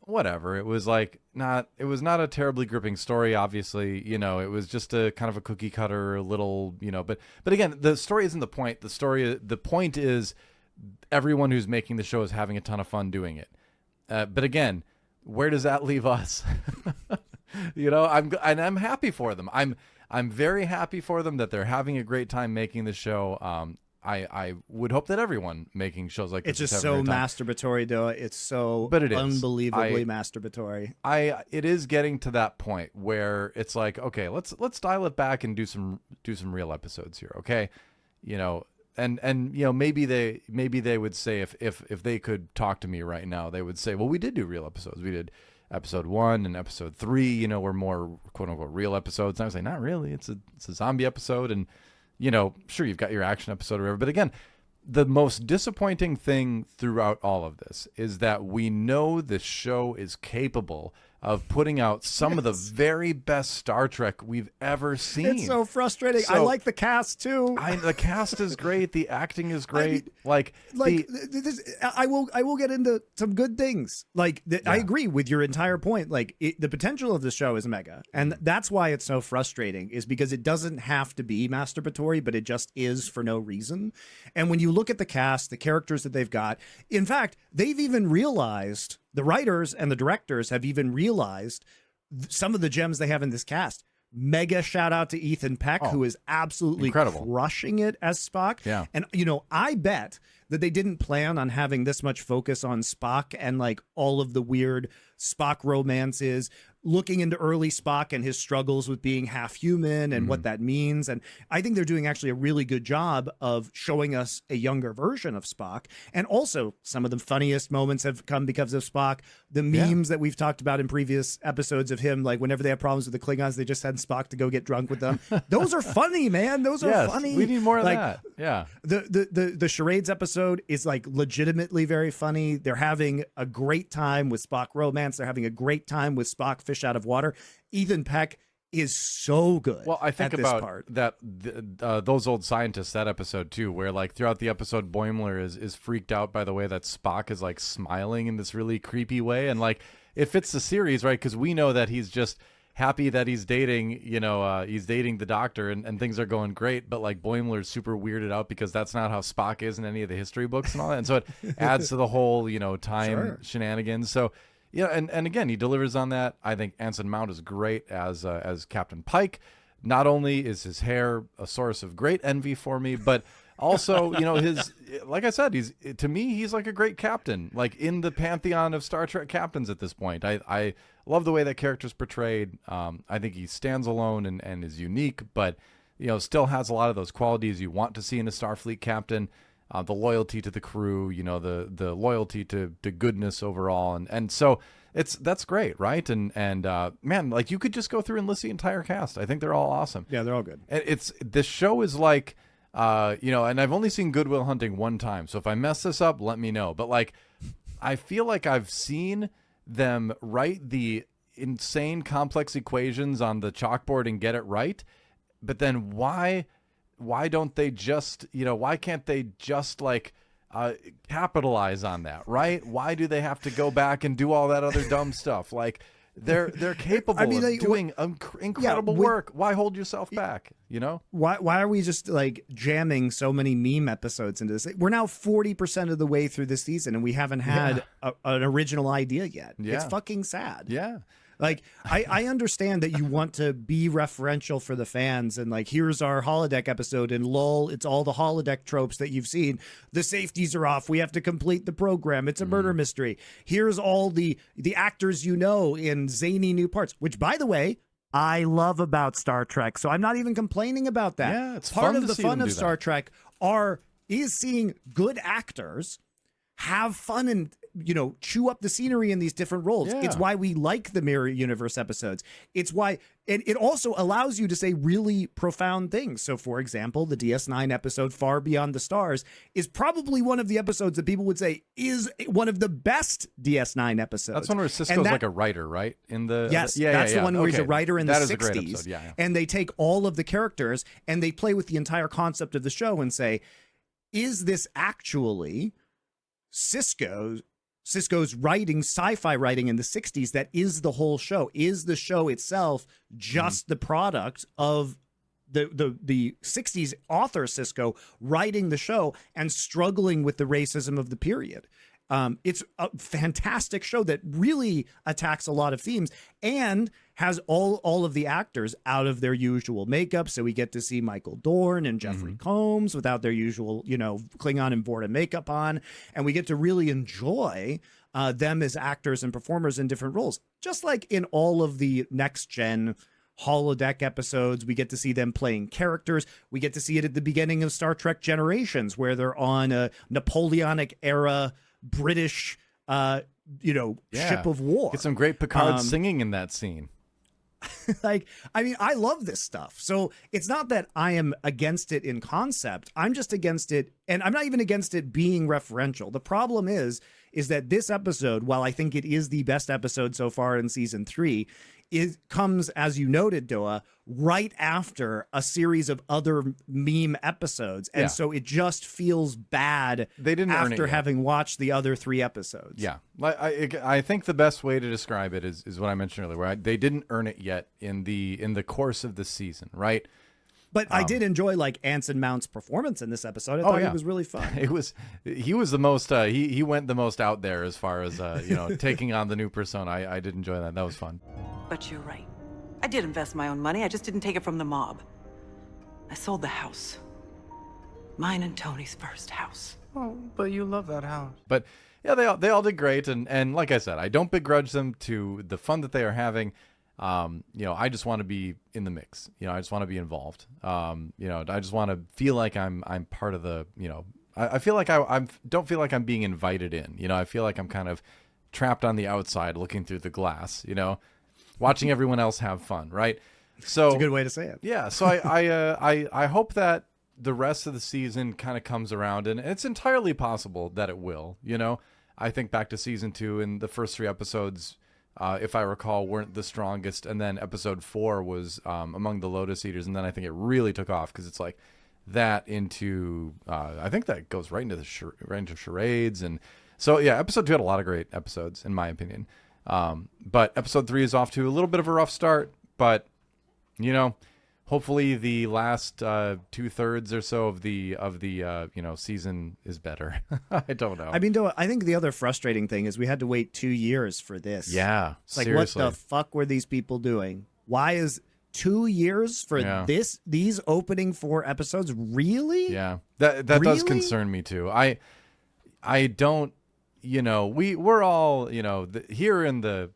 whatever. It was not a terribly gripping story, obviously. It was just a kind of a cookie cutter little, but again, the story isn't the point. The point is everyone who's making the show is having a ton of fun doing it. But again, where does that leave us? I'm happy for them. I'm very happy for them that they're having a great time making the show. I would hope that everyone making shows like this is just so masturbatory, though. It's so unbelievably masturbatory. It is getting to that point where it's like, okay, let's dial it back and do some real episodes here, okay? And maybe they would say if they could talk to me right now, they would say, well, we did do real episodes. We did episode 1 and episode 3. Were more quote unquote real episodes. And I was like, not really. It's a zombie episode, and sure, you've got your action episode or whatever. But again, the most disappointing thing throughout all of this is that we know the show is capable of putting out some of the very best Star Trek we've ever seen. It's so frustrating. I like the cast too. The cast is great. The acting is great. I will get into some good things. I agree with your entire point. The potential of the show is mega, and that's why it's so frustrating. Is because it doesn't have to be masturbatory, but it just is for no reason. And when you look at the cast, the characters that they've got, in fact, they've even realized. The writers and the directors have even realized some of the gems they have in this cast. Mega shout out to Ethan Peck, who is absolutely incredible, crushing it as Spock. Yeah. And, I bet that they didn't plan on having this much focus on Spock and all of the weird Spock romances, looking into early Spock and his struggles with being half human and what that means. And I think they're doing actually a really good job of showing us a younger version of Spock. And also some of the funniest moments have come because of Spock. The memes that we've talked about in previous episodes of him, whenever they have problems with the Klingons, they just send Spock to go get drunk with them. Those are funny, man. Those are funny. We need more of that. Yeah. The charades episode is legitimately very funny. They're having a great time with Spock romance. They're having a great time with Spock fish out of water. Ethan Peck is so good. Well, I think at about this part. those old scientists, that episode too, where throughout the episode, Boimler is freaked out by the way that Spock is smiling in this really creepy way, and it fits the series, right? Because we know that he's just happy that he's dating, he's dating the Doctor, and things are going great, but Boimler's super weirded out because that's not how Spock is in any of the history books and all that, and so it adds to the whole time shenanigans. So. Yeah, and again, he delivers on that. I think Anson Mount is great as Captain Pike. Not only is his hair a source of great envy for me, but also, his, like I said, to me, he's a great captain, in the pantheon of Star Trek captains at this point. I love the way that character's portrayed. I think he stands alone and is unique, but, still has a lot of those qualities you want to see in a Starfleet captain. The loyalty to the crew, the loyalty to goodness overall, and so that's great, right? And man, you could just go through and list the entire cast. I think they're all awesome. Yeah, they're all good. This show is and I've only seen Good Will Hunting one time, so if I mess this up, let me know. But I feel like I've seen them write the insane complex equations on the chalkboard and get it right, but then why don't they just, why can't they just capitalize on that, right? Why do they have to go back and do all that other dumb stuff? They're capable of doing incredible work. Why hold yourself back? Why are we just jamming so many meme episodes into this? We're now 40% of the way through this season and we haven't had an original idea yet. Yeah. It's fucking sad. Yeah. I understand that you want to be referential for the fans and here's our holodeck episode and lol, it's all the holodeck tropes that you've seen. The safeties are off. We have to complete the program. It's a murder mystery. Here's all the actors in zany new parts, which by the way, I love about Star Trek. So I'm not even complaining about that. Yeah, it's part fun of to the see fun them of do Star that. Trek is seeing good actors have fun and chew up the scenery in these different roles. Yeah. It's why we like the Mirror Universe episodes. It's why, and it also allows you to say really profound things. So for example, the DS9 episode Far Beyond the Stars is probably one of the episodes that people would say is one of the best DS9 episodes. That's one where Sisko's a writer, right? Yes, that's the one where he's a writer in the 60s. Yeah. And they take all of the characters and they play with the entire concept of the show and say, is this actually Sisko's writing, sci-fi writing in the 60s? That is the whole show. Is the show itself just the product of the 60s author Sisko writing the show and struggling with the racism of the period? It's a fantastic show that really attacks a lot of themes and has all of the actors out of their usual makeup. So we get to see Michael Dorn and Jeffrey Combs without their usual, Klingon and Vorta makeup on. And we get to really enjoy them as actors and performers in different roles. Just like in all of the next gen holodeck episodes, we get to see them playing characters. We get to see it at the beginning of Star Trek Generations, where they're on a Napoleonic era British, ship of war. Get some great Picard singing in that scene. I love this stuff. So it's not that I am against it in concept. I'm just against it And I'm not even against it being referential. The problem is that this episode, while I think it is the best episode so far in season 3, it comes, as you noted, Doa, right after a series of other meme episodes. And so it just feels bad they didn't earn it after yet. having watched the other 3 episodes. Yeah. I think the best way to describe it is what I mentioned earlier, where they didn't earn it yet in the course of the season, right? But I did enjoy like Anson Mount's performance in this episode. I thought it was really fun. He was the most he went the most out there as far as taking on the new persona. I did enjoy that. That was fun. But you're right. I did invest my own money. I just didn't take it from the mob. I sold the house. Mine and Tony's first house. Oh, but you love that house. But yeah, they all did great, and like I said, I don't begrudge them to the fun that they are having. I just want to be in the mix. I just want to be involved. I just want to feel like I'm part of the. I feel like I don't feel like I'm being invited in. I feel like I'm kind of trapped on the outside, looking through the glass. Watching everyone else have fun. Right. So it's a good way to say it. Yeah. So I hope that the rest of the season kind of comes around, and it's entirely possible that it will. I think back to season 2 and the first 3 episodes. If I recall, weren't the strongest, and then episode 4 was among the Lotus Eaters, and then I think it really took off because it's like that into I think that goes right into the charades, and so yeah, episode 2 had a lot of great episodes in my opinion, but episode 3 is off to a little bit of a rough start, but hopefully the last 2/3 or so of the season is better. I don't know. I mean, I think the other frustrating thing is we had to wait 2 years for this. Yeah, it's like seriously. What the fuck were these people doing? Why is 2 years for these opening 4 episodes? Really? Yeah, that does concern me too. I don't. We're all here in the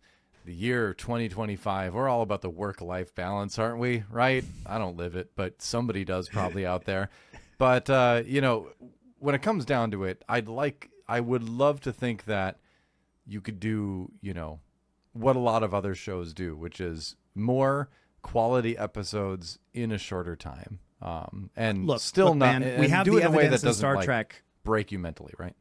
year 2025, we're all about the work-life balance, aren't we? Right? I don't live it, but somebody does probably out there. But when it comes down to it, I would love to think that you could do, what a lot of other shows do, which is more quality episodes in a shorter time. And look, still not, man, we have do the it in a way that evidence in doesn't Star Trek. Break you mentally, right?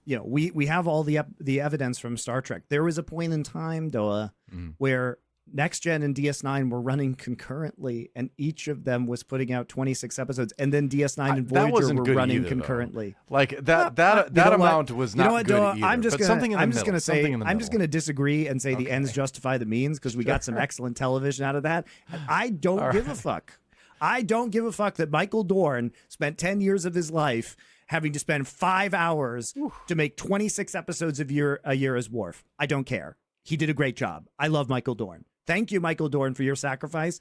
We have all the evidence from Star Trek. There was a point in time, Doa, where Next Gen and DS9 were running concurrently, and each of them was putting out 26 episodes, and then DS9 and Voyager were running either, concurrently. Though. Like that amount was not good Doa, either. I'm just going to disagree and say the ends justify the means, because we got some excellent television out of that. And I don't give a fuck. I don't give a fuck that Michael Dorn spent 10 years of his life having to spend 5 hours to make 26 episodes a year as Worf. I don't care. He did a great job. I love Michael Dorn. Thank you, Michael Dorn, for your sacrifice.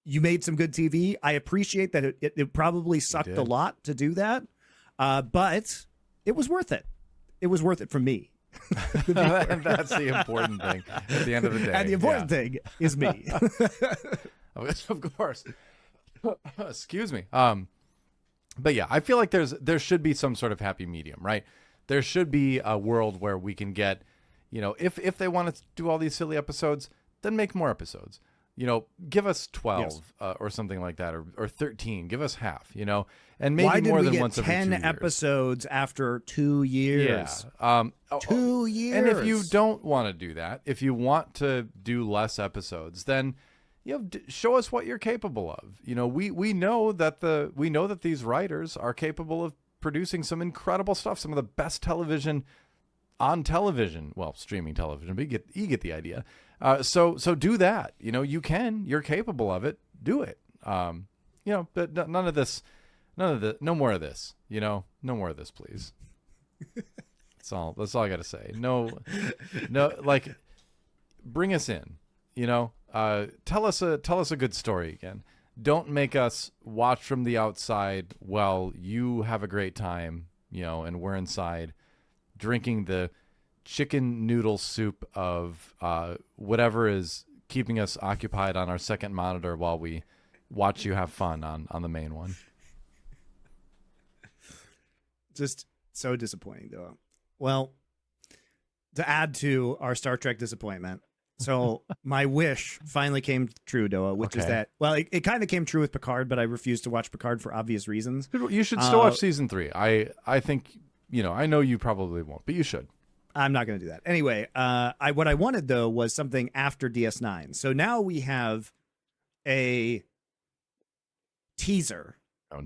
You made some good TV. I appreciate that it probably sucked a lot to do that, but it was worth it. It was worth it for me. That's the important thing at the end of the day. And the important thing is me. Of course. Excuse me. But yeah, I feel like there should be some sort of happy medium, right? There should be a world where we can get, if they want to do all these silly episodes, then make more episodes. Give us 12 or something like that, or 13. Give us half, and maybe more than once every 2 years. 10 episodes after 2 years? Yeah. 2 years. And if you don't want to do that, if you want to do less episodes, then show us what you're capable of. We know that these writers are capable of producing some incredible stuff, some of the best television on television, well, streaming television, but you get the idea. So do that. You're capable of it. Do it. But no more of this. No more of this, please. That's all I got to say. No, like, bring us in. Tell us a good story again. Don't make us watch from the outside while you have a great time, and we're inside drinking the chicken noodle soup of whatever is keeping us occupied on our second monitor while we watch you have fun on the main one. Just so disappointing, though. Well, to add to our Star Trek disappointment, So my wish finally came true, Doa, which is Okay. that, well, it kind of came true with Picard, but I refused to watch Picard for obvious reasons. You should still watch season 3. I think, I know you probably won't, but you should. I'm not going to do that. Anyway, what I wanted, though, was something after DS9. So now we have a teaser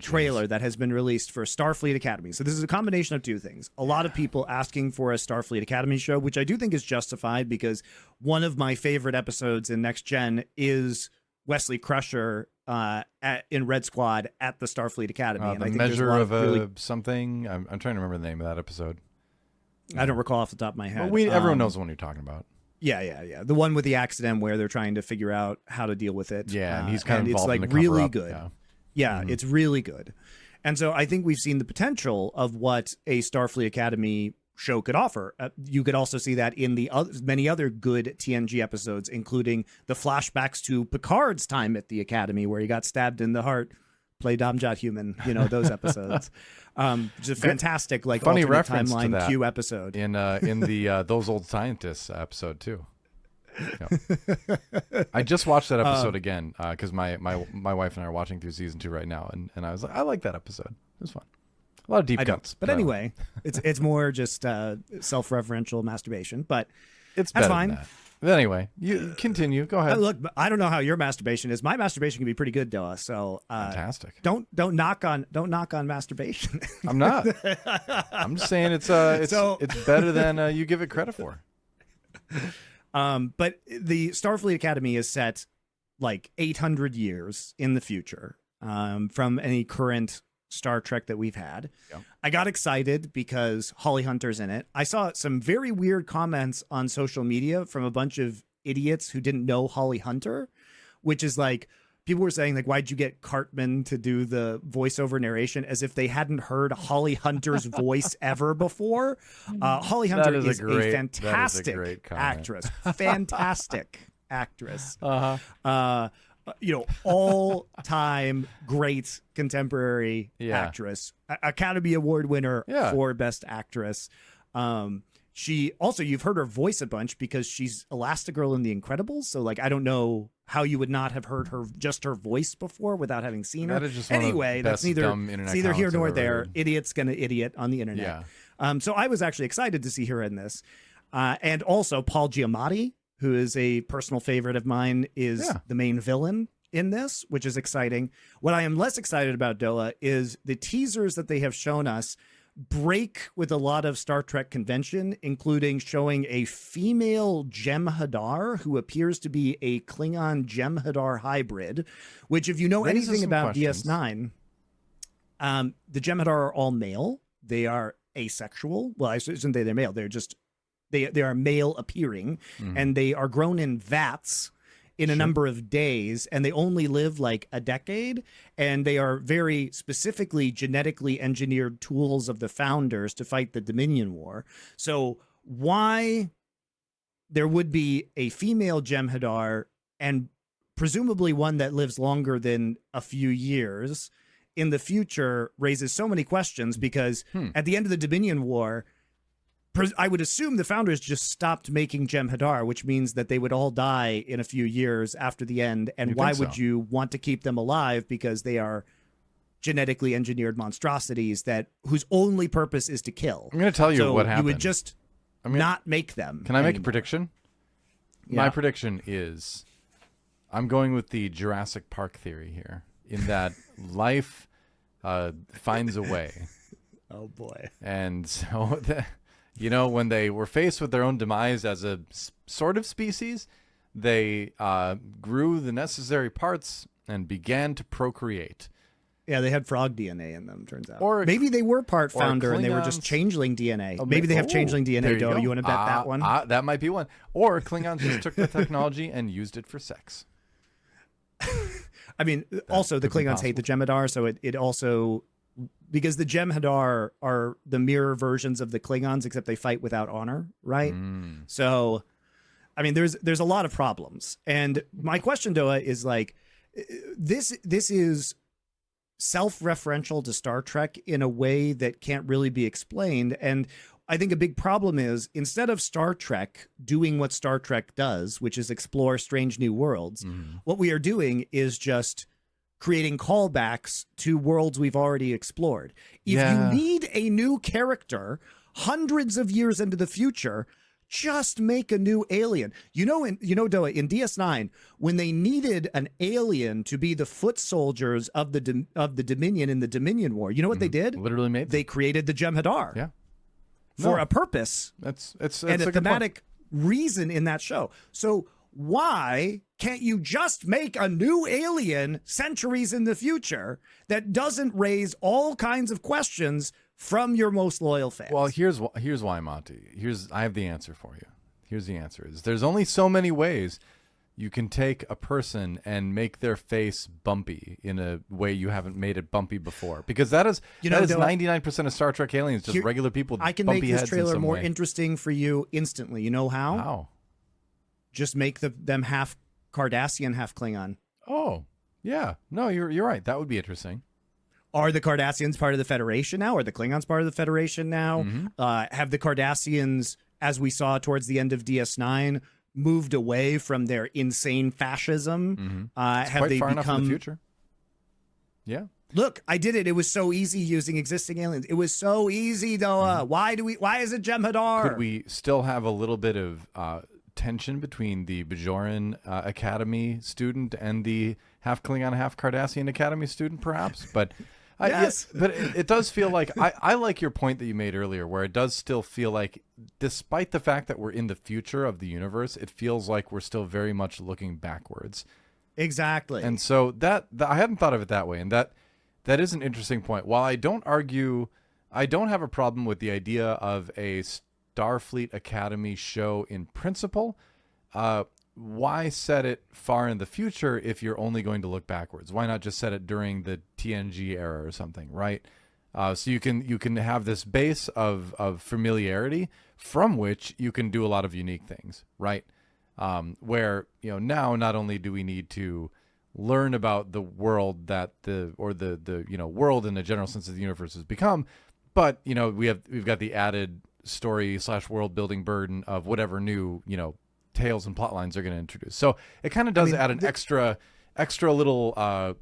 trailer that has been released for Starfleet Academy. So this is a combination of two things. A lot of people asking for a Starfleet Academy show, which I do think is justified because one of my favorite episodes in Next Gen is Wesley Crusher in Red Squad at the Starfleet Academy. And The I think measure there's of something. I'm trying to remember the name of that episode. I don't recall off the top of my head. Well, everyone knows the one you're talking about. Yeah. The one with the accident where they're trying to figure out how to deal with it. Yeah, and he's kind of involved it's in like the really cover-up. good. Yeah. It's really good. And so I think we've seen the potential of what a Starfleet Academy show could offer. You could also see that in the many other good TNG episodes, including the flashbacks to Picard's time at the Academy, where he got stabbed in the heart, play Domjot Human, those episodes. Just a fantastic, like, funny alternate reference to timeline that Q episode. In the Those Old Scientists episode, too. Yeah. I just watched that episode again because my wife and I are watching through season 2 right now, and I was like, I like that episode. It was fun. A lot of deep cuts. But anyway, it's more just self-referential masturbation, but it's that's better fine. than that. But anyway, you continue. Go ahead. Look, I don't know how your masturbation is. My masturbation can be pretty good, Doa. So Fantastic. Don't knock on masturbation. I'm not. I'm just saying it's better than you give it credit for. But the Starfleet Academy is set like 800 years in the future from any current Star Trek that we've had. Yep. I got excited because Holly Hunter's in it. I saw some very weird comments on social media from a bunch of idiots who didn't know Holly Hunter, which is like, people were saying, like, why'd you get Cartman to do the voiceover narration, as if they hadn't heard Holly Hunter's voice ever before. Holly Hunter is a fantastic actress. Fantastic actress. All-time great contemporary actress. Academy Award winner for Best Actress. She also, you've heard her voice a bunch because she's Elastigirl in The Incredibles. So, like, I don't know how you would not have heard her voice before without having seen her. That is just anyway, that's neither here nor there. Idiot's gonna idiot on the internet. Yeah. So I was actually excited to see her in this, and also Paul Giamatti, who is a personal favorite of mine, is the main villain in this, which is exciting. What I am less excited about, Doa, is the teasers that they have shown us break with a lot of Star Trek convention, including showing a female Jem'Hadar who appears to be a Klingon Jem'Hadar hybrid, which, if you know anything about DS9, the Jem'Hadar are all male. They are asexual. Well, I shouldn't say they're male. They're just, they are male appearing, and they are grown in vats in a number of days, and they only live like a decade, and they are very specifically genetically engineered tools of the founders to fight the Dominion War. So why there would be a female Jem'Hadar, and presumably one that lives longer than a few years in the future, raises so many questions, because at the end of the Dominion War, I would assume the founders just stopped making Jem'Hadar, which means that they would all die in a few years after the end. And why would you want to keep them alive? Because they are genetically engineered monstrosities whose only purpose is to kill. I'm going to tell you what happened. You would just not make them. Can I make a prediction? Yeah. My prediction is, I'm going with the Jurassic Park theory here, in that life finds a way. Oh boy. And so when they were faced with their own demise as a sort of species, they grew the necessary parts and began to procreate. Yeah, they had frog DNA in them, turns out. Or maybe they were part founder and they were Klingons. just changeling DNA. Maybe they have changeling DNA, Doe. You want to bet that one? That might be one. Or Klingons just took the technology and used it for sex. I mean, also the Klingons hate the Jem'Hadar, so it also... Because the Jem'Hadar are the mirror versions of the Klingons, except they fight without honor, right? So, I mean, there's a lot of problems. And my question, Doa, is like, this is self-referential to Star Trek in a way that can't really be explained. And I think a big problem is instead of Star Trek doing what Star Trek does, which is explore strange new worlds, what we are doing is just creating callbacks to worlds we've already explored. If you need a new character hundreds of years into the future, just make a new alien. Doa, in DS9, when they needed an alien to be the foot soldiers of the Dominion in the Dominion War, you know what they did? Literally made them. They created the Jem'Hadar. Yeah. For a purpose. It's and a thematic point. reason in that show. So why can't you just make a new alien centuries in the future that doesn't raise all kinds of questions from your most loyal fans? Well, here's why, Monty. I have the answer for you. Here's the answer: is there's only so many ways you can take a person and make their face bumpy in a way you haven't made it bumpy before, because that is 99% of Star Trek aliens, just regular people. I can bumpy make this heads trailer in some more way. interesting for you instantly. You know how? How? Just make them half Cardassian, half Klingon. Oh, yeah. No, you're right. That would be interesting. Are the Cardassians part of the Federation now? Are the Klingons part of the Federation now? Have the Cardassians, as we saw towards the end of DS9, moved away from their insane fascism? Have quite they far enough in become? the future? Yeah. Look, I did it. It was so easy using existing aliens. It was so easy, though. Why is it Jem'Hadar? Could we still have a little bit of tension between the Bajoran Academy student and the half Klingon, half Cardassian Academy student, perhaps? But yes. But it does feel like I like your point that you made earlier, where it does still feel like, despite the fact that we're in the future of the universe, it feels like we're still very much looking backwards. Exactly. And so that I hadn't thought of it that way, and that is an interesting point. While I don't have a problem with the idea of a Starfleet Academy show in principle. Why set it far in the future if you're only going to look backwards? Why not just set it during the TNG era or something, right? So you can have this base of familiarity from which you can do a lot of unique things, right? Where now not only do we need to learn about the world that the world in the general sense of the universe has become, but we've got the added story / world building burden of whatever new tales and plot lines are going to introduce. So it kind of does add an extra little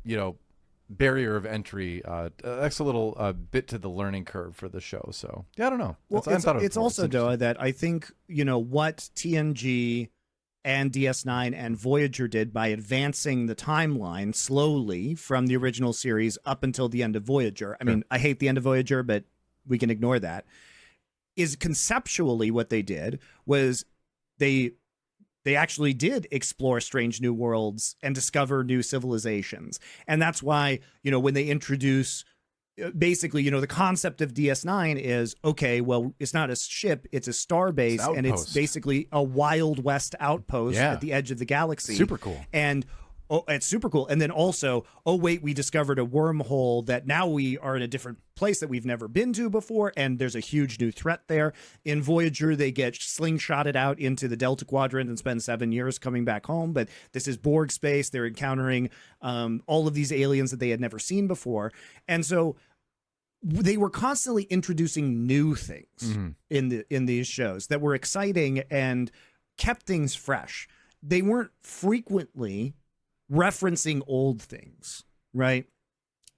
barrier of entry, extra little bit to the learning curve for the show. So yeah, I don't know. Well, it's also Doa that I think what TNG and DS9 and Voyager did by advancing the timeline slowly from the original series up until the end of Voyager. I mean, I hate the end of Voyager, but we can ignore that. Is conceptually what they did was they actually did explore strange new worlds and discover new civilizations. And that's why, when they introduce basically, the concept of DS9 is, okay, well, it's not a ship, it's a star base, and it's basically a Wild West outpost at the edge of the galaxy. Super cool. And it's super cool. And then also, wait, we discovered a wormhole that now we are in a different place that we've never been to before, and there's a huge new threat there. In Voyager, they get slingshotted out into the Delta Quadrant and spend 7 years coming back home, but this is Borg space. They're encountering all of these aliens that they had never seen before. And so they were constantly introducing new things in these shows that were exciting and kept things fresh. They weren't frequently referencing old things, right?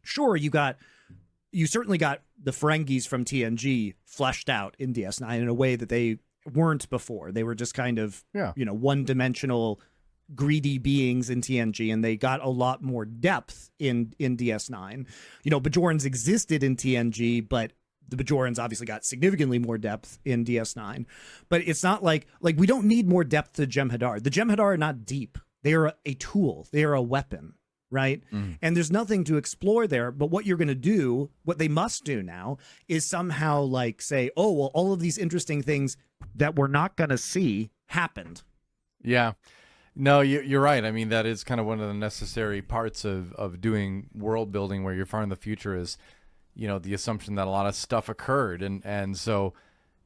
Sure, you certainly got the Ferengis from TNG fleshed out in DS9 in a way that they weren't before. They were just kind of, one-dimensional greedy beings in TNG, and they got a lot more depth in DS9. Bajorans existed in TNG, but the Bajorans obviously got significantly more depth in DS9. But it's not like we don't need more depth to Jem'Hadar. The Jem'Hadar are not deep. They are a tool. They are a weapon, right? And there's nothing to explore there. But what you're going to do, what they must do now, is somehow say, oh, well, all of these interesting things that we're not going to see happened. Yeah. No, you're right. I mean, that is kind of one of the necessary parts of doing world building where you're far in the future is, the assumption that a lot of stuff occurred. And so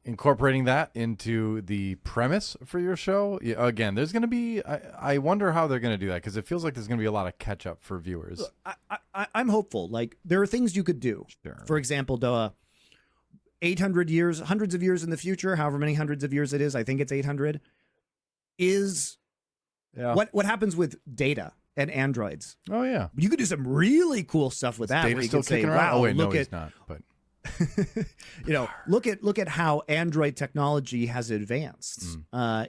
incorporating that into the premise for your show, again, there's going to be, I wonder how they're going to do that, because it feels like there's going to be a lot of catch up for viewers. Look, I'm hopeful. There are things you could do. Sure. For example, 800 years, hundreds of years in the future, however many hundreds of years it is, I think it's 800, is what happens with data and androids. Oh, yeah. You could do some really cool stuff with that. Data's where you still could say, kicking around? wow, Oh, wait, no, look he's at, not. But look at how android technology has advanced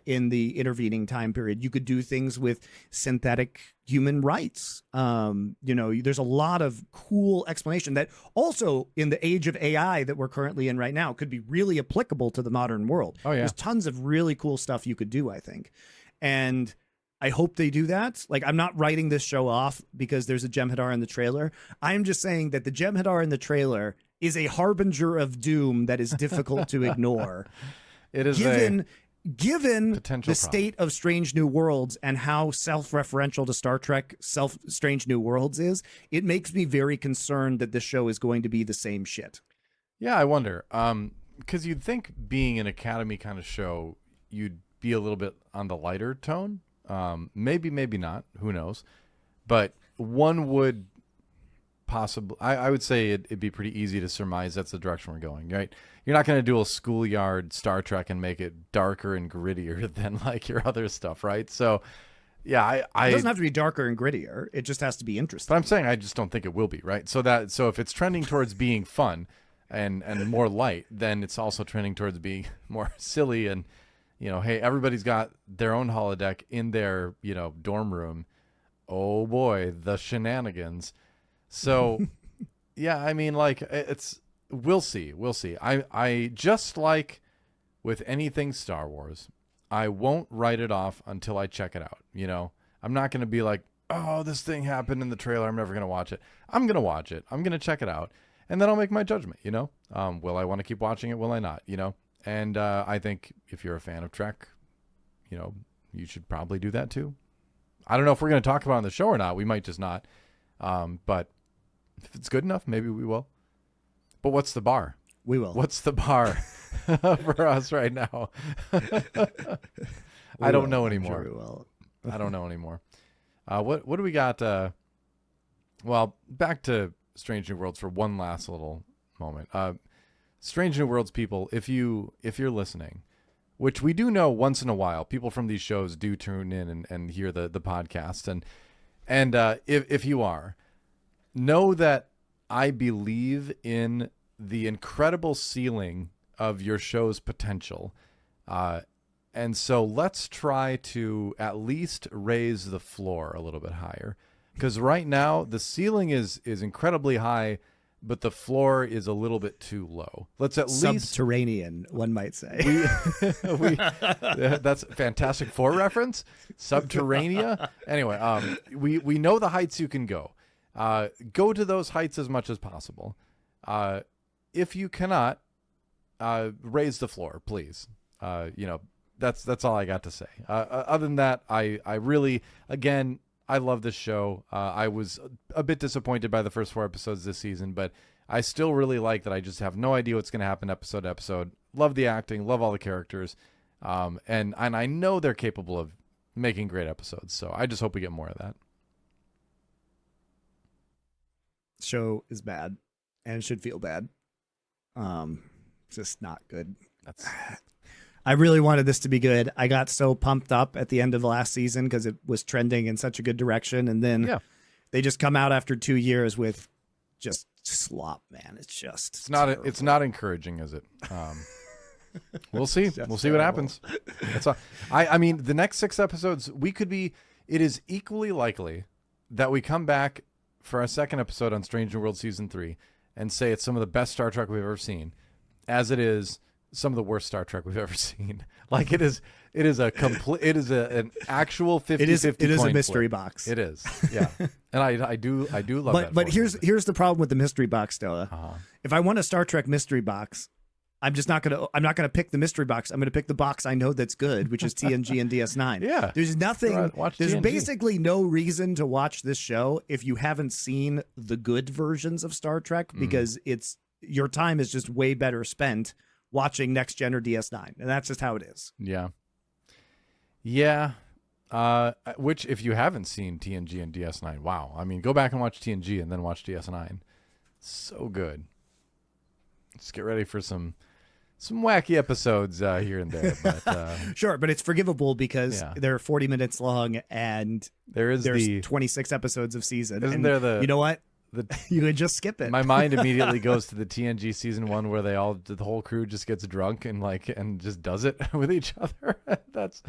in the intervening time period. You could do things with synthetic human rights. There's a lot of cool explanation that also in the age of AI that we're currently in right now could be really applicable to the modern world. Oh, yeah. There's tons of really cool stuff you could do, I think. And I hope they do that. Like, I'm not writing this show off because there's a Jem'Hadar in the trailer. I'm just saying that the Jem'Hadar in the trailer is a harbinger of doom that is difficult to ignore. it is given the potential state of Strange New Worlds and how self-referential to Star Trek Strange New Worlds is. It makes me very concerned that this show is going to be the same shit. Yeah, I wonder. Because you'd think being an Academy kind of show, you'd be a little bit on the lighter tone. Maybe not. Who knows? But one would possibly, I would say it'd be pretty easy to surmise that's the direction we're going, right? You're not going to do a schoolyard Star Trek and make it darker and grittier than like your other stuff, right? So, yeah, it doesn't have to be darker and grittier. It just has to be interesting. But I'm saying I just don't think it will be, right? So if it's trending towards being fun and more light, then it's also trending towards being more silly and, hey, everybody's got their own holodeck in their, dorm room. Oh boy, the shenanigans. So, yeah, I mean, like, we'll see. I just like with anything Star Wars, I won't write it off until I check it out. I'm not going to be like, oh, this thing happened in the trailer, I'm never going to watch it. I'm going to watch it. I'm going to check it out. And then I'll make my judgment, will I want to keep watching it? Will I not? And I think if you're a fan of Trek, you should probably do that too. I don't know if we're going to talk about it on the show or not. We might just not. But if it's good enough, maybe we will. But what's the bar? We will. What's the bar for us right now? I don't know anymore. Sure we will. I don't know anymore. What do we got? Well, back to Strange New Worlds for one last little moment. Strange New Worlds people, if you're listening, which we do know once in a while, people from these shows do tune in and hear the podcast, and if you are, know that I believe in the incredible ceiling of your show's potential, and so let's try to at least raise the floor a little bit higher, because right now the ceiling is incredibly high, but the floor is a little bit too low. Let's at least subterranean, one might say. That's a Fantastic Four reference. Subterranea. Anyway, we know the heights you can go. Go to those heights as much as possible. If you cannot, raise the floor, please. That's all I got to say. Other than that, I really, again, I love this show. I was a bit disappointed by the first 4 episodes this season, but I still really like that I just have no idea what's going to happen episode to episode. Love the acting, love all the characters, and I know they're capable of making great episodes, so I just hope we get more of that. Show is bad, and it should feel bad. Just not good. I really wanted this to be good. I got so pumped up at the end of the last season because it was trending in such a good direction. And then they just come out after 2 years with just slop, man. It's not encouraging, is it? We'll see. We'll see what happens. That's all. I mean, the next 6 episodes, it is equally likely that we come back for our second episode on Strange New World Season 3 and say it's some of the best Star Trek we've ever seen, as it is some of the worst Star Trek we've ever seen. Like it is an actual 50-50 It is a mystery flip. Box. It is. Yeah. And I do love that. But here's the problem with the mystery box, Stella. If I want a Star Trek mystery box, I'm not gonna pick the mystery box. I'm gonna pick the box I know that's good, which is TNG and DS9. Yeah. There's nothing. There's TNG. basically no reason to watch this show if you haven't seen the good versions of Star Trek, because your time is just way better spent watching Next Gen or DS9, and that's just how it is. Yeah. Which, if you haven't seen TNG and DS9, wow. I mean, go back and watch TNG and then watch DS9. So good. Just get ready for some wacky episodes here and there. But Sure, but it's forgivable because Yeah. they're 40 minutes long and there's 26 episodes of season. Isn't and there the- you know what? the You can just skip it. my mind immediately goes to the TNG season 1 where the whole crew just gets drunk and just does it with each other. That's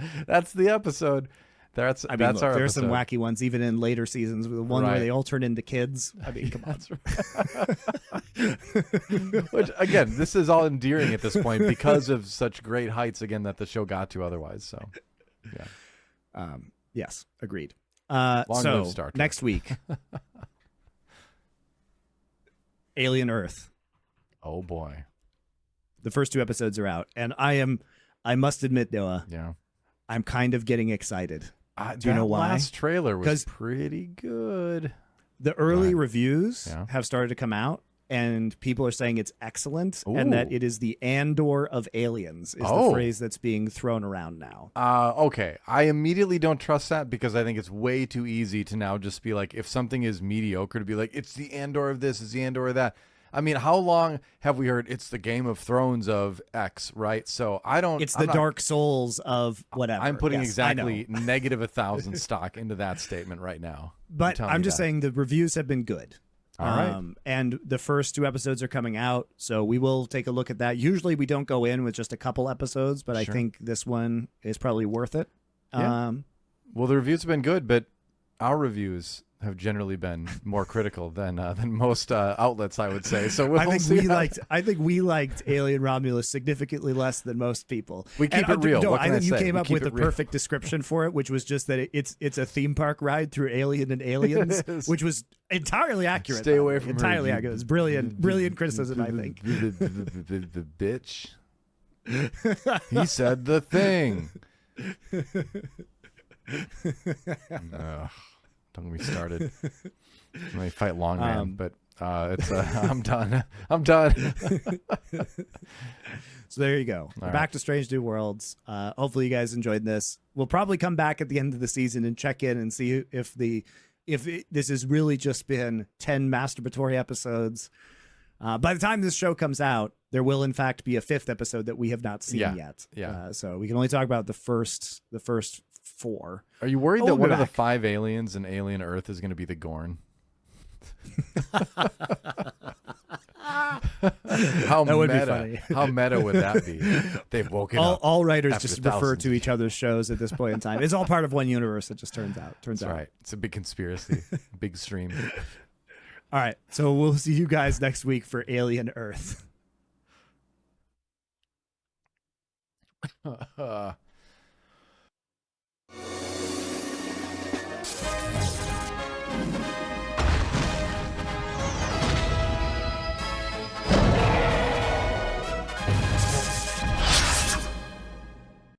the episode. That's look, our there's some episode. wacky ones even in later seasons. The one where Right. they all turn into kids. I mean, come on. Which again, this is all endearing at this point because of such great heights again that the show got to otherwise. So, yeah. Yes, agreed. Long So live Star Trek. next week, Alien Earth. Oh boy. The first 2 episodes are out, and I must admit, Noah, Yeah. I'm kind of getting excited. Do you know that why? Last trailer was 'Cause pretty good. The early ahead. reviews Yeah. have started to come out, and people are saying it's excellent, and that Ooh. it is the Andor of aliens is Oh. the phrase that's being thrown around now. Okay. I immediately don't trust that because I think it's way too easy to now just be like, if something is mediocre, to be like, it's the Andor of this, it's the Andor of that. I mean, how long have we heard it's the Game of Thrones of X, right? So I don't. It's the Dark Souls of whatever. I'm putting Yes, I know. exactly negative 1,000 stock into that statement right now. But telling I'm you just that. saying the reviews have been good. All right. And the first 2 episodes are coming out, so we will take a look at that. Usually we don't go in with just a couple episodes, but I Sure. think this one is probably worth it. Yeah. Well, the reviews have been good, but our reviews have generally been more critical than most outlets, I would say. So I think we liked Alien Romulus significantly less than most people. We keep And, it real. No, What I can I think you say? came We up keep with it the real. perfect description for it, which was just that it's a theme park ride through Alien and Aliens, It is. which was entirely accurate. Stay by the away way. from her, entirely you- accurate. It was brilliant criticism, I think. The bitch. He said the thing. Ugh, don't get me started. Let me fight long man, but it's I'm done. I'm done. So there you go. All Back right. to Strange New Worlds. Hopefully you guys enjoyed this. We'll probably come back at the end of the season and check in and see if this has really just been 10 masturbatory episodes. By the time this show comes out, there will in fact be a 5th episode that we have not seen yet. Yeah. So we can only talk about the first 4. Are you worried Oh, that we'll one be of the back. 5 aliens in Alien Earth is going to be the Gorn? How That would be meta? funny. How meta would that be? They've woken up. All writers after just refer thousands to of each other's shows at this point in time. It's all part of one universe. It just turns out. That's right. It's a big conspiracy, big stream. All right. So we'll see you guys next week for Alien Earth.